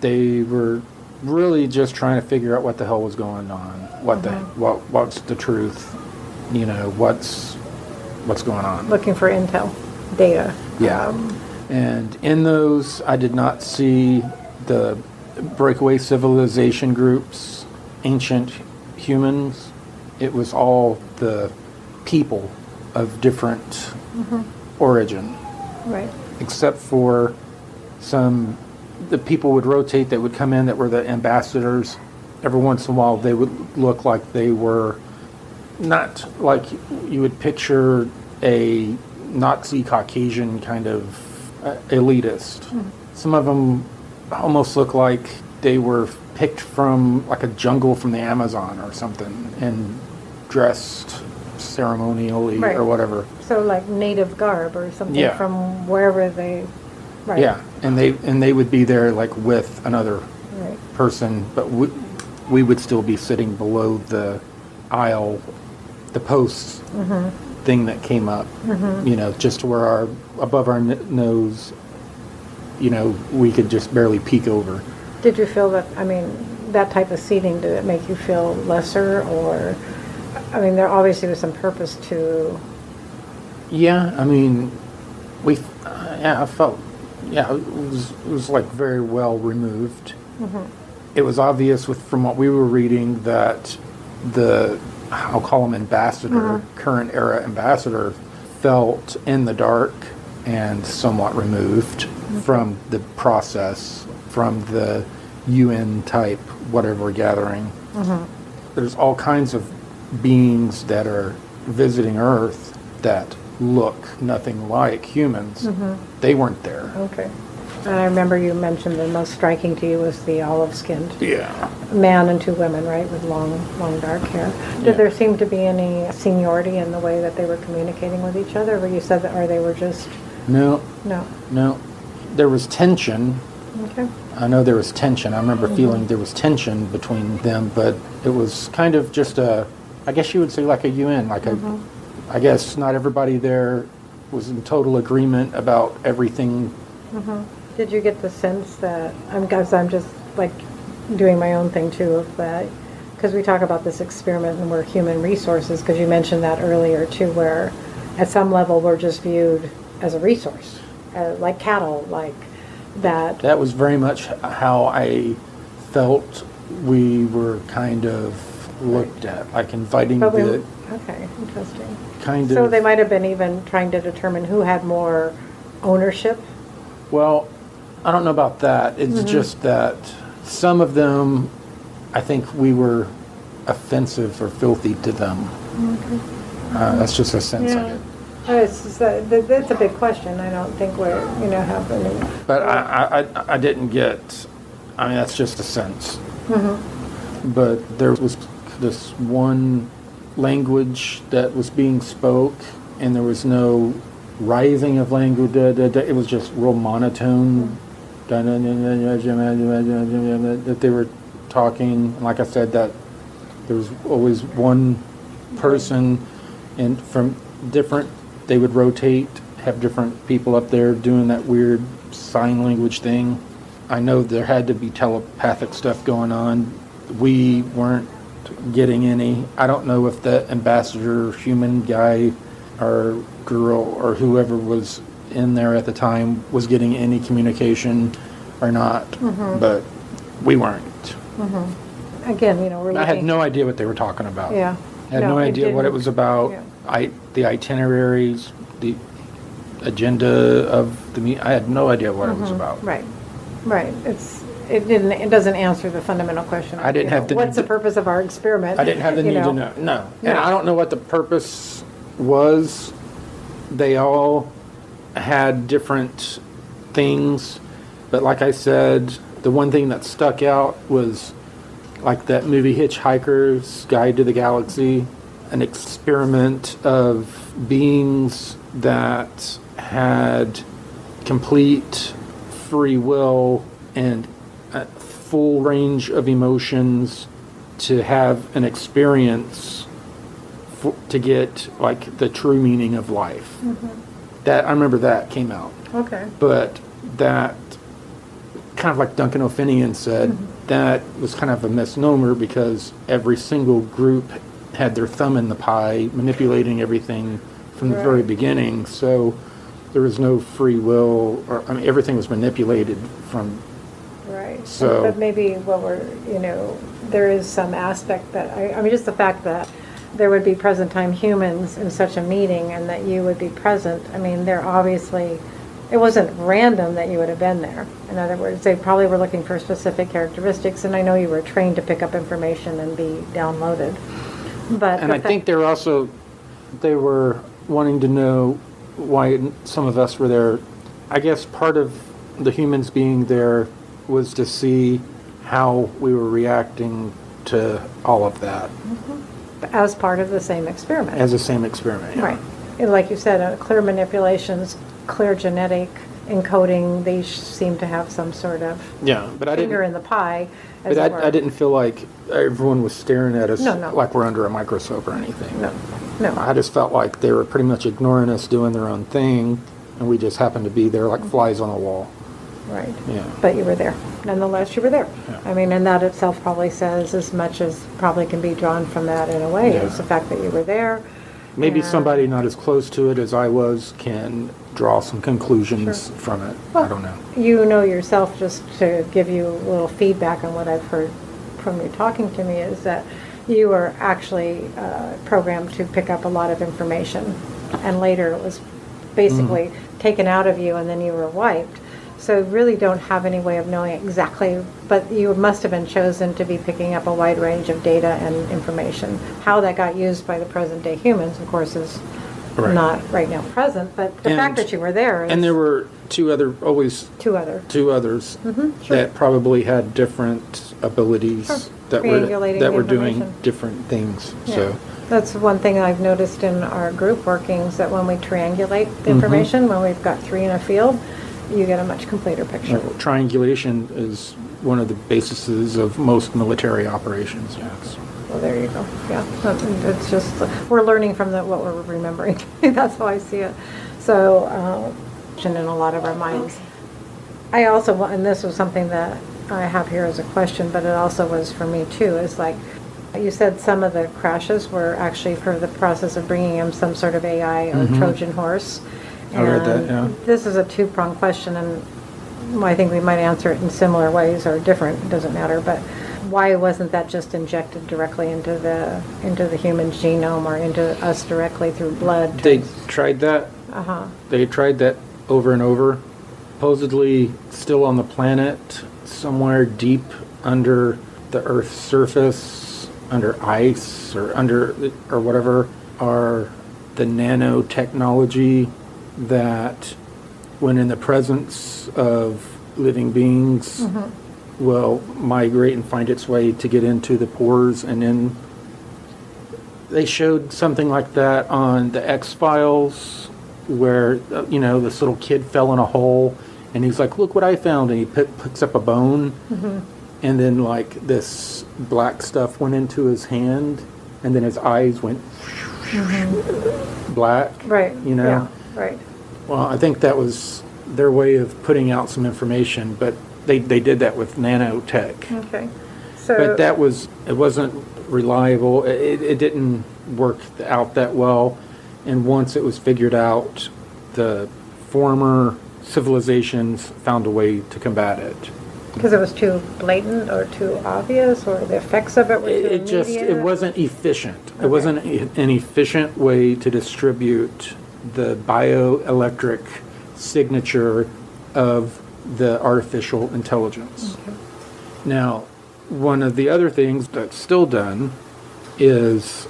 they were really just trying to figure out what the hell was going on. What's the truth? What's going on? Looking for intel, data. Yeah. And in those, I did not see the breakaway civilization groups, ancient humans. It was all the people of different origin. Right. Except for the people would rotate that would come in that were the ambassadors. Every once in a while, they would look like they were not like you would picture a Nazi Caucasian kind of elitist. Some of them almost look like they were picked from like a jungle from the Amazon or something and dressed ceremonially or whatever. So like native garb or something from wherever they. Right. Yeah, and they would be there like with another person, but we would still be sitting below the aisle, the posts thing that came up, just to where above our nose, we could just barely peek over. Did you feel that, that type of seating, did it make you feel lesser, or, there obviously was some purpose to... Yeah, I felt, it was like very well removed. It was obvious from what we were reading that I'll call him ambassador, current era ambassador, felt in the dark and somewhat removed from the process, from the UN type whatever gathering. There's all kinds of beings that are visiting Earth that look nothing like humans. They weren't there. Okay. And I remember you mentioned the most striking to you was the olive-skinned man and two women, right, with long dark hair. Did there seem to be any seniority in the way that they were communicating with each other, or you said that, or they were just... No. There was tension. Okay. I know there was tension. I remember feeling there was tension between them, but it was kind of just I guess you would say like a UN, like I guess not everybody there was in total agreement about everything. Did you get the sense that, because I'm just like doing my own thing too, of that, because we talk about this experiment and we're human resources, because you mentioned that earlier too, where at some level we're just viewed as a resource, like cattle, like that. That was very much how I felt we were kind of looked at, like inviting But we, the okay, interesting. kind So of. they might have been even trying to determine who had more ownership? Well, I don't know about that. It's just that some of them, I think we were offensive or filthy to them. Okay. That's just a sense of it. It's just that's a big question. I don't think we're, have any. But I didn't get, I mean, that's just a sense. But there was this one language that was being spoke, and there was no rising of language. It was just real monotone. That they were talking. Like I said, that there was always one person, and from different, they would rotate, have different people up there doing that weird sign language thing. I know there had to be telepathic stuff going on. We weren't getting any. I don't know if the ambassador human guy or girl or whoever was in there at the time was getting any communication or not, but we weren't. Again, we're looking. I had no idea what they were talking about. Yeah. I had no idea what it was about. Yeah. The itineraries, the agenda of the meeting. I had no idea what it was about. Right. It doesn't answer the fundamental question. I didn't have the what's the need purpose of our experiment? I didn't have the need to know. No. And I don't know what the purpose was. They all had different things. But like I said, the one thing that stuck out was like that movie Hitchhiker's Guide to the Galaxy, an experiment of beings that had complete free will and a full range of emotions to have an experience to get like the true meaning of life. That I remember that came out. Okay. But that, kind of like Duncan O'Finioan said, that was kind of a misnomer because every single group had their thumb in the pie, manipulating everything from the very beginning. So there was no free will, or I mean, everything was manipulated from. Right. So, but maybe what we're, there is some aspect that I mean, just the fact that there would be present time humans in such a meeting and that you would be present. I mean, they're obviously. It wasn't random that you would have been there. In other words, they probably were looking for specific characteristics, and I know you were trained to pick up information and be downloaded. But and I think they were wanting to know why some of us were there. I guess part of the humans being there was to see how we were reacting to all of that. as part of the same experiment. As the same experiment, yeah. Right. And like you said, clear manipulations, clear genetic encoding, they seem to have some sort of But I finger didn't. in the pie. But I didn't feel like everyone was staring at us No, no. like we're under a microscope or anything. No. I just felt like they were pretty much ignoring us doing their own thing, and we just happened to be there like flies on a wall. Right. Yeah. But you were there. Nonetheless, you were there. Yeah. I mean, and that itself probably says as much as probably can be drawn from that in a way, Yeah. is the fact that you were there. Maybe and- somebody not as close to it as I was can draw some conclusions from it. I don't know. You know yourself, just to give you a little feedback on what I've heard from you talking to me, is that you were actually programmed to pick up a lot of information, and later it was basically taken out of you and then you were wiped. So you really don't have any way of knowing exactly, but you must have been chosen to be picking up a wide range of data and information. How that got used by the present day humans, of course, is Right. not right now present, but the fact that you were there is And there were two others two other. Sure. that probably had different abilities Sure. that Triangulating that the were doing information. different things. Yeah. So That's one thing I've noticed in our group workings, that when we triangulate the information, when we've got three in a field, you get a much completer picture. triangulation is one of the bases of most military operations. Yes. Well, there you go. Yeah, it's just, we're learning from what we're remembering. That's how I see it. So, in a lot of our minds. I also, and this was something that I have here as a question, but it also was for me too, is like, you said some of the crashes were actually for the process of bringing in some sort of AI or Trojan horse. I read that, And yeah. This is a two-pronged question, and I think we might answer it in similar ways or different, it doesn't matter, but why wasn't that just injected directly into the human genome or into us directly through blood? They tried that. They tried that over and over. Supposedly still on the planet, somewhere deep under the Earth's surface, under ice or whatever, are the nanotechnology that, when in the presence of living beings, will migrate and find its way to get into the pores. And then they showed something like that on the X-Files, where this little kid fell in a hole and he's like, look what I found, and he picks up a bone, and then like this black stuff went into his hand, and then his eyes went black. Right. Yeah, right. Well, I think that was their way of putting out some information, but they did that with nanotech. Okay. So, but it wasn't reliable. It didn't work out that well. And once it was figured out, the former civilizations found a way to combat it. Because it was too blatant or too obvious, or the effects of it were too immediate? It wasn't efficient. Okay. It wasn't an efficient way to distribute the bioelectric signature of the artificial intelligence. Okay. Now, one of the other things that's still done is,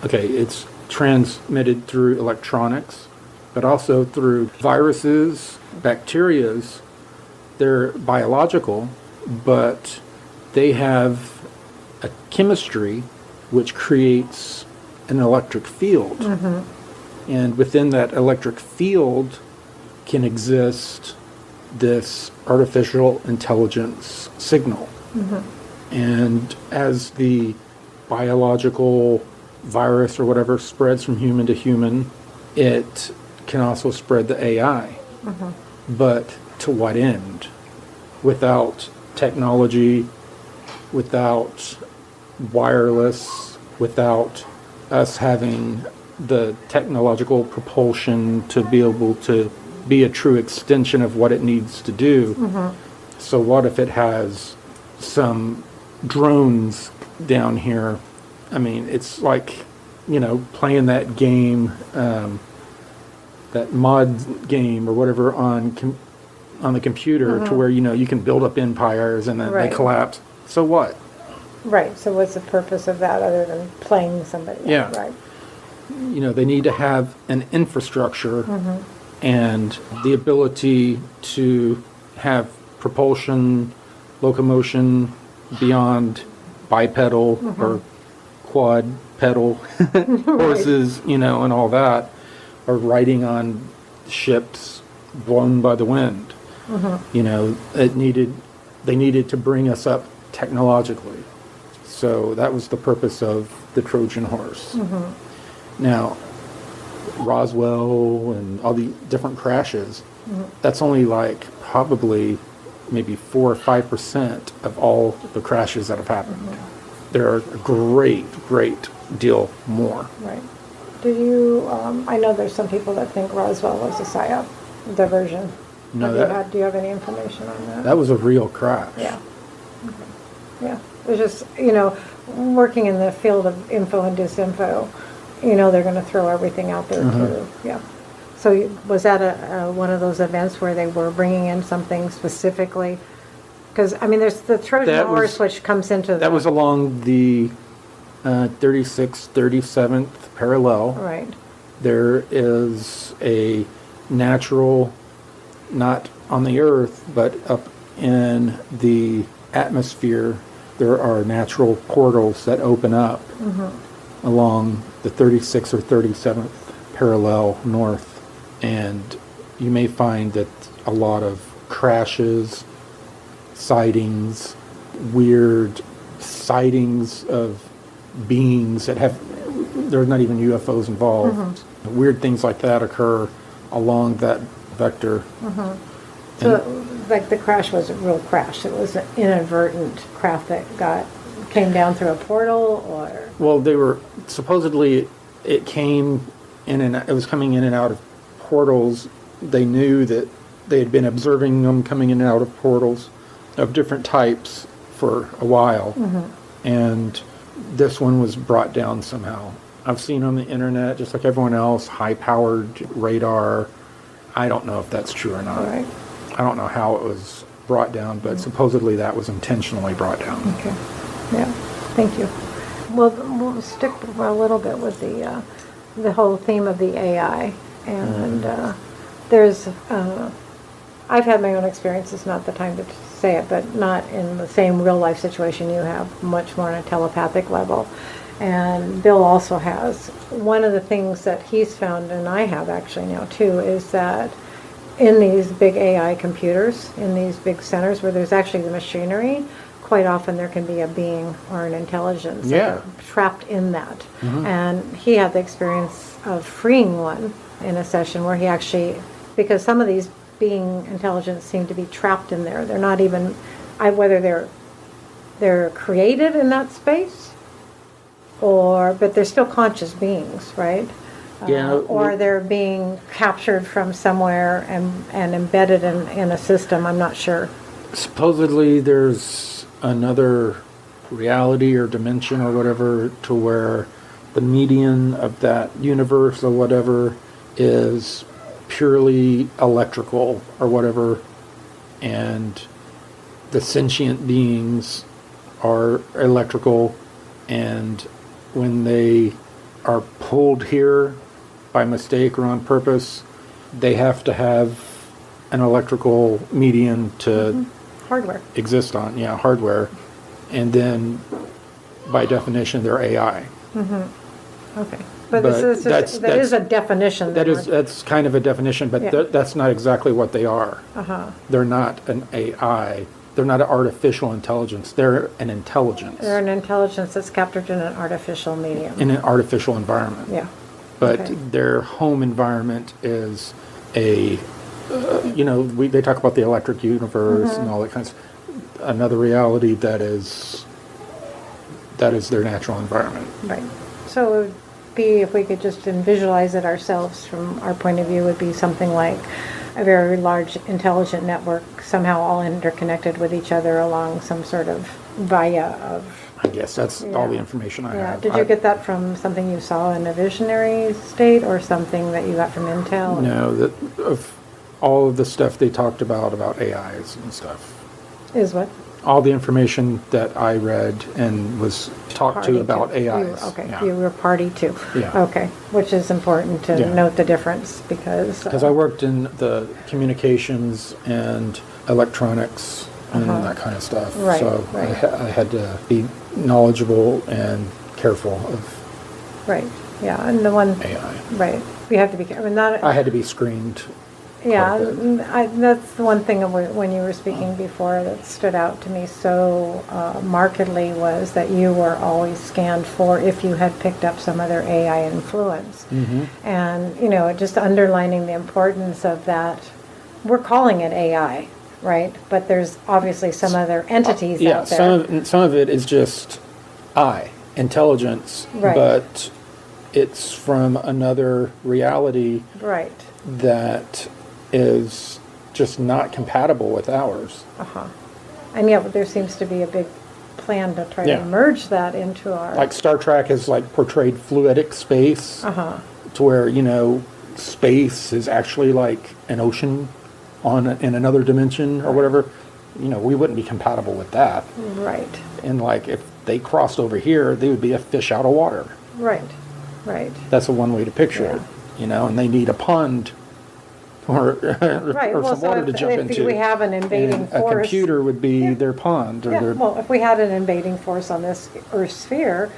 it's transmitted through electronics, but also through viruses, bacterias. They're biological, but they have a chemistry which creates an electric field. And within that electric field can exist this artificial intelligence signal. And as the biological virus or whatever spreads from human to human, it can also spread the AI. But to what end? Without technology, without wireless, without us having the technological propulsion to be able to be a true extension of what it needs to do. So what if it has some drones down here? I mean, it's like, playing that game, that mod game or whatever on the computer, to where, you can build up empires and then they collapse. So what? Right. So what's the purpose of that other than playing somebody? Yeah. Right. They need to have an infrastructure and the ability to have propulsion, locomotion beyond bipedal or quadpedal horses, and all that, or riding on ships blown by the wind. They needed to bring us up technologically. So that was the purpose of the Trojan horse. Now, Roswell and all the different crashes, that's only like probably maybe 4 or 5% of all the crashes that have happened. There are a great deal more. Right. Do you, I know there's some people that think Roswell was a PSYOP diversion. No, Do you have any information on that? That was a real crash. Yeah. Okay. Yeah. It's just, working in the field of info and disinfo, they're going to throw everything out there too. Yeah. So was that one of those events where they were bringing in something specifically? Because, there's the Trojan horse, which comes into That was along the 36th, 37th parallel. Right. There is a natural, not on the Earth, but up in the atmosphere, there are natural portals that open up along the 36th or 37th parallel north. And you may find that a lot of crashes, sightings, weird sightings of beings that there's not even UFOs involved. Weird things like that occur along that vector. So, like, the crash was a real crash. It was an inadvertent craft that came down through a portal, or? Well, they were supposedly, it came in and it was coming in and out of portals. They knew that they had been observing them coming in and out of portals of different types for a while, and this one was brought down somehow. I've seen on the internet, just like everyone else, high-powered radar. I don't know if that's true or not. Right. I don't know how it was brought down, but supposedly that was intentionally brought down. Okay. Yeah. Thank you. Well, we'll stick a little bit with the whole theme of the AI, and there's. I've had my own experiences. Not the time to say it, but not in the same real life situation you have. Much more on a telepathic level, and Bill also has. One of the things that he's found, and I have actually now too, is that in these big AI computers, in these big centers where there's actually the machinery, quite often there can be a being or an intelligence trapped in that. And he had the experience of freeing one in a session where he actually, because some of these being intelligence seem to be trapped in there. They're not even, whether they're created in that space, but they're still conscious beings, right? Or they're being captured from somewhere and embedded in a system. I'm not sure. Supposedly there's another reality or dimension or whatever to where the median of that universe or whatever is purely electrical or whatever, and the sentient beings are electrical, and when they are pulled here by mistake or on purpose, they have to have an electrical medium to Hardware. exist on. Yeah, hardware. And then, by definition, they're AI. Okay. But this is that is a definition. That's kind of a definition, but that's not exactly what they are. They're not an AI. They're not an artificial intelligence. They're an intelligence. They're an intelligence that's captured in an artificial medium. In an artificial environment. Yeah. But their home environment is a, they talk about the electric universe and all that kind of stuff. Another reality that is their natural environment. Right. So it would be, if we could just visualize it ourselves from our point of view, would be something like a very large intelligent network, somehow all interconnected with each other along some sort of via of... I guess that's all the information I have. Did you get that from something you saw in a visionary state or something that you got from Intel? No, of all of the stuff they talked about AIs and stuff. Is what? All the information that I read and was talked to about AIs. You were party to. Yeah. Okay, which is important to note the difference because... Because I worked in the communications and electronics and that kind of stuff. Right, so I had to be knowledgeable and careful of and the one... AI. Right. You have to be careful. I had to be screened. Yeah, that's the one thing when you were speaking before that stood out to me so markedly was that you were always scanned for if you had picked up some other AI influence. And, just underlining the importance of that. We're calling it AI, right? But there's obviously some other entities out there. Yeah, some of it is just intelligence, but it's from another reality that is just not compatible with ours. And yet there seems to be a big plan to try to merge that into our... Like Star Trek has portrayed fluidic space to where, space is actually like an ocean in another dimension or whatever. We wouldn't be compatible with that. Right. And if they crossed over here, they would be a fish out of water. Right. That's one way to picture it, and they need a pond or some water to jump into. If we have an invading force... A computer would be their pond. Well, if we had an invading force on this Earth sphere,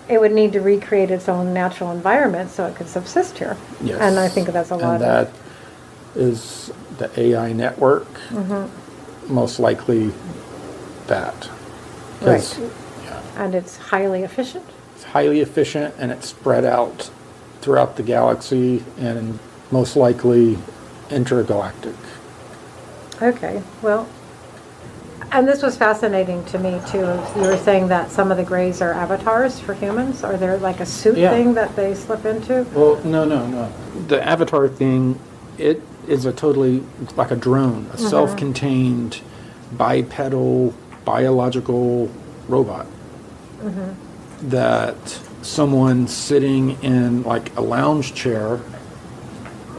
it would need to recreate its own natural environment so it could subsist here. Yes. And I think that's a lot of... And that is the AI network, most likely that. Right. And it's highly efficient? It's highly efficient, and it's spread out throughout the galaxy, and most likely intergalactic. Okay, well, and this was fascinating to me too. You were saying that some of the grays are avatars for humans. Are there like a suit thing that they slip into? Well, no. The avatar thing, it is a totally like a drone, a self-contained bipedal biological robot that someone sitting in like a lounge chair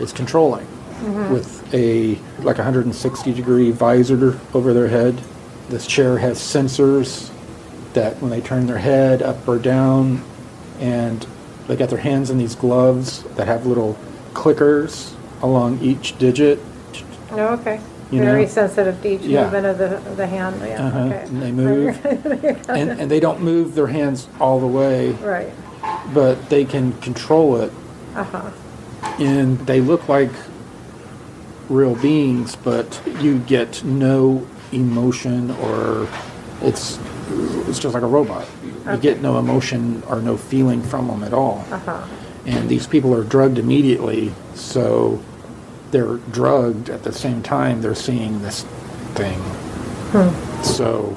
is controlling with a like 160-degree visor over their head. This chair has sensors that when they turn their head up or down, and they got their hands in these gloves that have little clickers along each digit. Oh, okay. You Very know? sensitive to each Yeah. movement of the hand. Yeah. Okay. And they move, and they don't move their hands all the way, Right. but they can control it, Uh-huh. and they look like real beings, but you get no emotion, or it's just like a robot. You get no emotion or no feeling from them at all. Uh-huh. And these people are drugged immediately, so they're drugged at the same time they're seeing this thing. So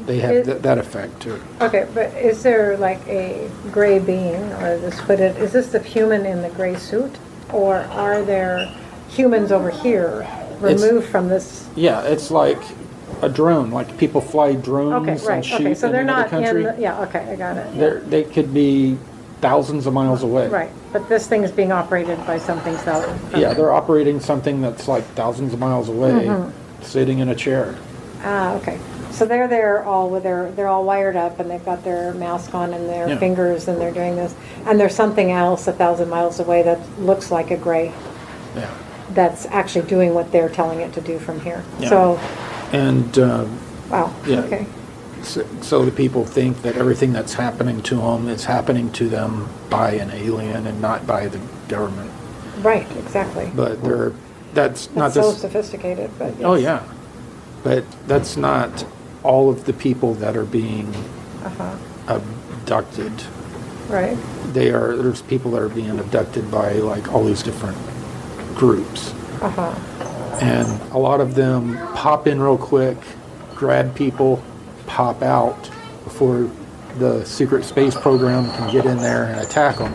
they have that effect too. Okay, but is there like a gray being or this hooded, is this the human in the gray suit? Or are there humans over here removed from this? Yeah, it's like a drone, like people fly drones Okay, and right, shoot okay, so in they're another not country. yeah, okay, I got it. They could be thousands of miles away. Right, but this thing is being operated by something southern. Yeah, they're operating something that's like thousands of miles away, sitting in a chair. Ah, okay. So they're there all with they're all wired up and they've got their mask on and their Yeah. fingers and they're doing this. And there's something else 1,000 miles away that looks like a gray Yeah. that's actually doing what they're telling it to do from here. Yeah. So, And wow, Yeah. okay. so the people think that everything that's happening to them is happening to them by an alien and not by the government. Right, exactly. But that's not That's so this. sophisticated, but yes. Oh yeah, but that's not all of the people that are being Uh-huh, abducted. right. There's people that are being abducted by like all these different groups, Uh-huh, and a lot of them pop in real quick, grab people, pop out before the secret space program can get in there and attack them,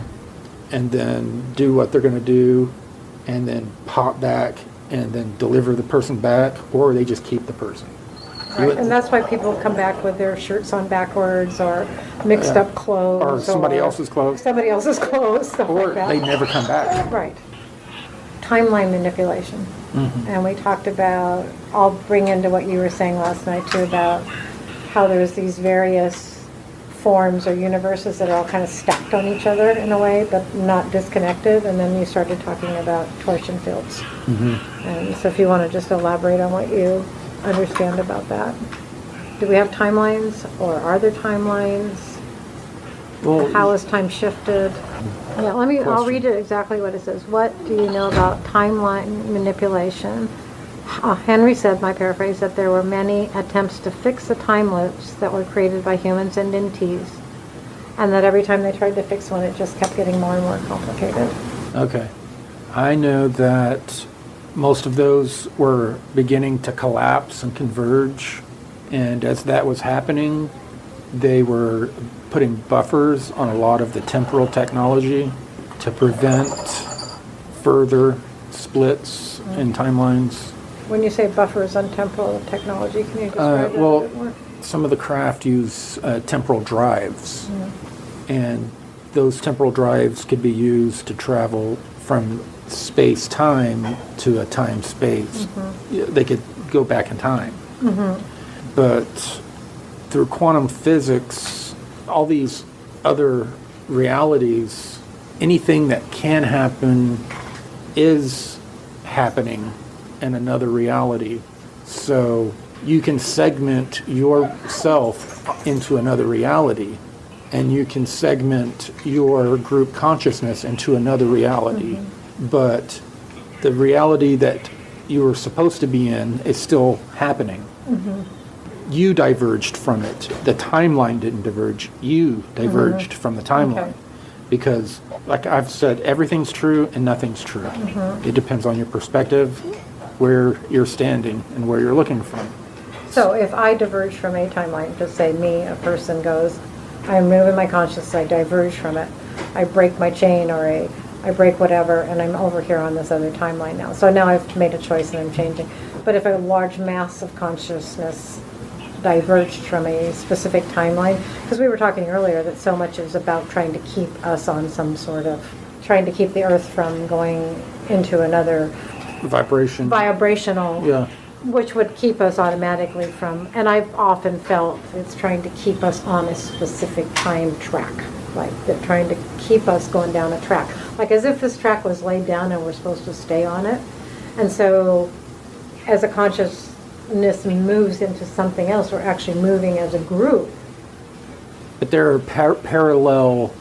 and then do what they're going to do, and then pop back and then deliver the person back, or they just keep the person. right. And that's why people come back with their shirts on backwards or mixed Yeah. up clothes. Or somebody else's clothes. Somebody else's clothes, stuff Or like that. they never come back. Right. Timeline manipulation. Mm-hmm. And we talked about, I'll bring into what you were saying last night too, about how there's these various forms or universes that are all kind of stacked on each other in a way, but not disconnected. And then you started talking about torsion fields. And so if you want to just elaborate on what you understand about that. Do we have timelines, or are there timelines? Well, How is time shifted? Yeah, I'll Question. read it exactly what it says. What do you know about timeline manipulation? Henry said, my paraphrase, that there were many attempts to fix the time loops that were created by humans and entities, and that every time they tried to fix one, it just kept getting more and more complicated. okay. I know that most of those were beginning to collapse and converge, and as that was happening, they were putting buffers on a lot of the temporal technology to prevent further splits in timelines. When you say buffers on temporal technology, can you describe that a Well, bit more? some of the craft use temporal drives, and those temporal drives could be used to travel from space-time to a time-space. They could go back in time. But through quantum physics, all these other realities, anything that can happen is happening in another reality. So you can segment yourself into another reality, and you can segment your group consciousness into another reality. But the reality that you were supposed to be in is still happening. You diverged from it. The timeline didn't diverge. You diverged from the timeline. Okay. Because, like I've said, everything's true and nothing's true. It depends on your perspective, where you're standing, and where you're looking from. So if I diverge from a timeline, just say me, a person goes, I'm moving my consciousness, I diverge from it, I break my chain or I break whatever, and I'm over here on this other timeline now. So now I've made a choice and I'm changing. But if a large mass of consciousness diverged from a specific timeline, because we were talking earlier that so much is about trying to keep us on some sort of, trying to keep the Earth from going into another vibrational, Yeah. which would keep us automatically from, and I've often felt it's trying to keep us on a specific time track, like they're trying to keep us going down a track, like as if this track was laid down and we're supposed to stay on it. And so as a consciousness moves into something else, we're actually moving as a group. But there are parallel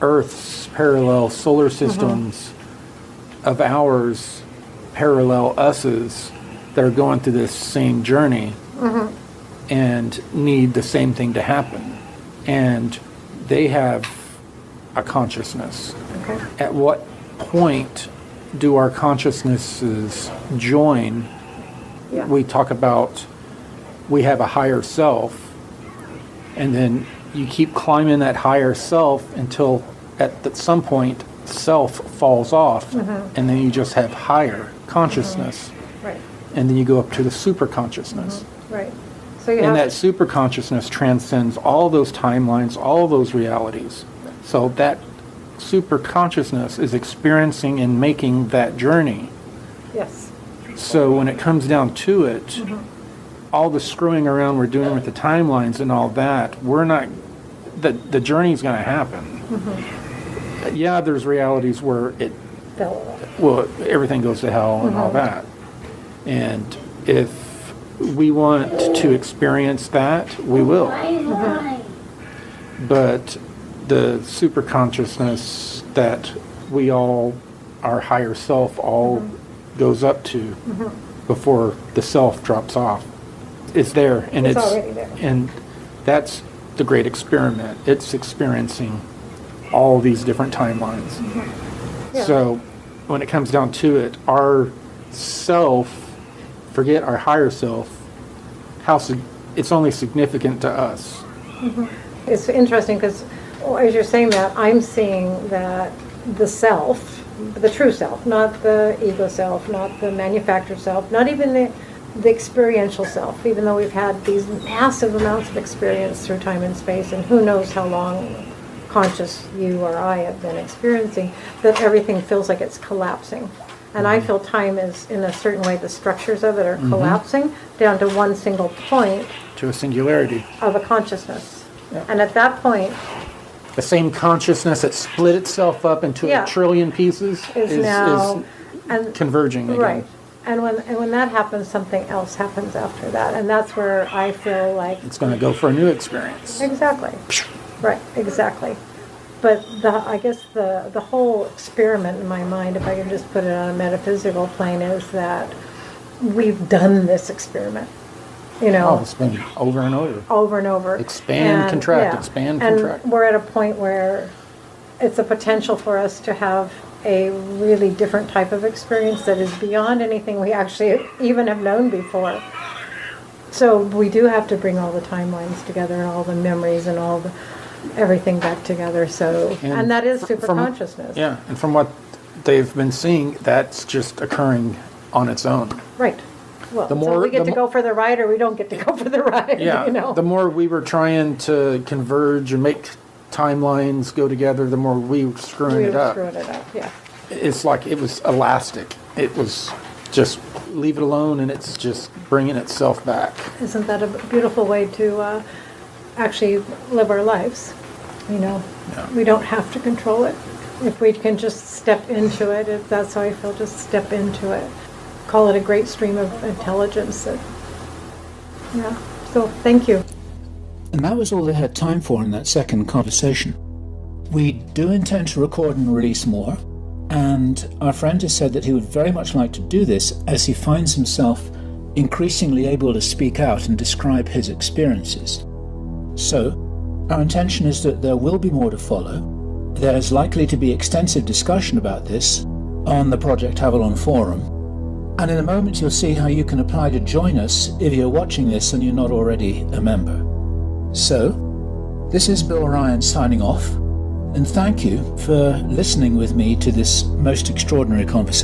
Earths, parallel solar systems of ours, parallel us's that are going through this same journey and need the same thing to happen. And they have a consciousness. Okay. At what point do our consciousnesses join? Yeah. We talk about we have a higher self, and then you keep climbing that higher self until at some point self falls off, and then you just have higher consciousness. Right. And then you go up to the super consciousness. Right. So you And have that super consciousness transcends all those timelines, all those realities. So that super consciousness is experiencing and making that journey. yes. So when it comes down to it, all the screwing around we're doing with the timelines and all that, we're not, the journey's going to happen. Yeah, there's realities where everything goes to hell and all that. And if we want to experience that, we will. But the super consciousness that we all, our higher self, all goes up to before the self drops off, is there, and It's already there. and that's the great experiment. It's experiencing all these different timelines. Yeah. So when it comes down to it, our self, forget our higher self, it's only significant to us. It's interesting because as you're saying that, I'm seeing that the self, the true self, not the ego self, not the manufactured self, not even the experiential self, even though we've had these massive amounts of experience through time and space, and who knows how long conscious you or I have been experiencing, that everything feels like it's collapsing. And I feel time is, in a certain way, the structures of it are collapsing down to one single point To a singularity. of a consciousness. Yeah. And at that point The same consciousness that split itself up into Yeah. a trillion pieces is now and converging again. right. And when that happens, something else happens after that. And that's where I feel like It's going to go for a new experience. exactly. Right, exactly. But I guess the whole experiment in my mind, if I can just put it on a metaphysical plane, is that we've done this experiment, Oh, it's been over and over. over and over. Expand, contract, expand, contract. And we're at a point where it's a potential for us to have a really different type of experience that is beyond anything we actually even have known before. So we do have to bring all the timelines together and all the memories and all the everything back together. So and that is super consciousness. Yeah, and from what they've been seeing, that's just occurring on its own. Right. Well, The so more- we get the to mo- go for the ride, or we don't get to go for the ride. Yeah, You know. the more we were trying to converge and make timelines go together, the more we were screwing we it were up. screwing it up. Yeah. It's like it was elastic. It was just leave it alone, and it's just bringing itself back. Isn't that a beautiful way to actually live our lives? You know, Yeah. we don't have to control it. If we can just step into it, that's how I feel, just step into it. Call it a great stream of intelligence. Yeah, so thank you. And that was all they had time for in that second conversation. We do intend to record and release more, and our friend has said that he would very much like to do this as he finds himself increasingly able to speak out and describe his experiences. So, our intention is that there will be more to follow. There's likely to be extensive discussion about this on the Project Avalon forum, and in a moment you'll see how you can apply to join us if you're watching this and you're not already a member. So, this is Bill Ryan signing off, and thank you for listening with me to this most extraordinary conversation.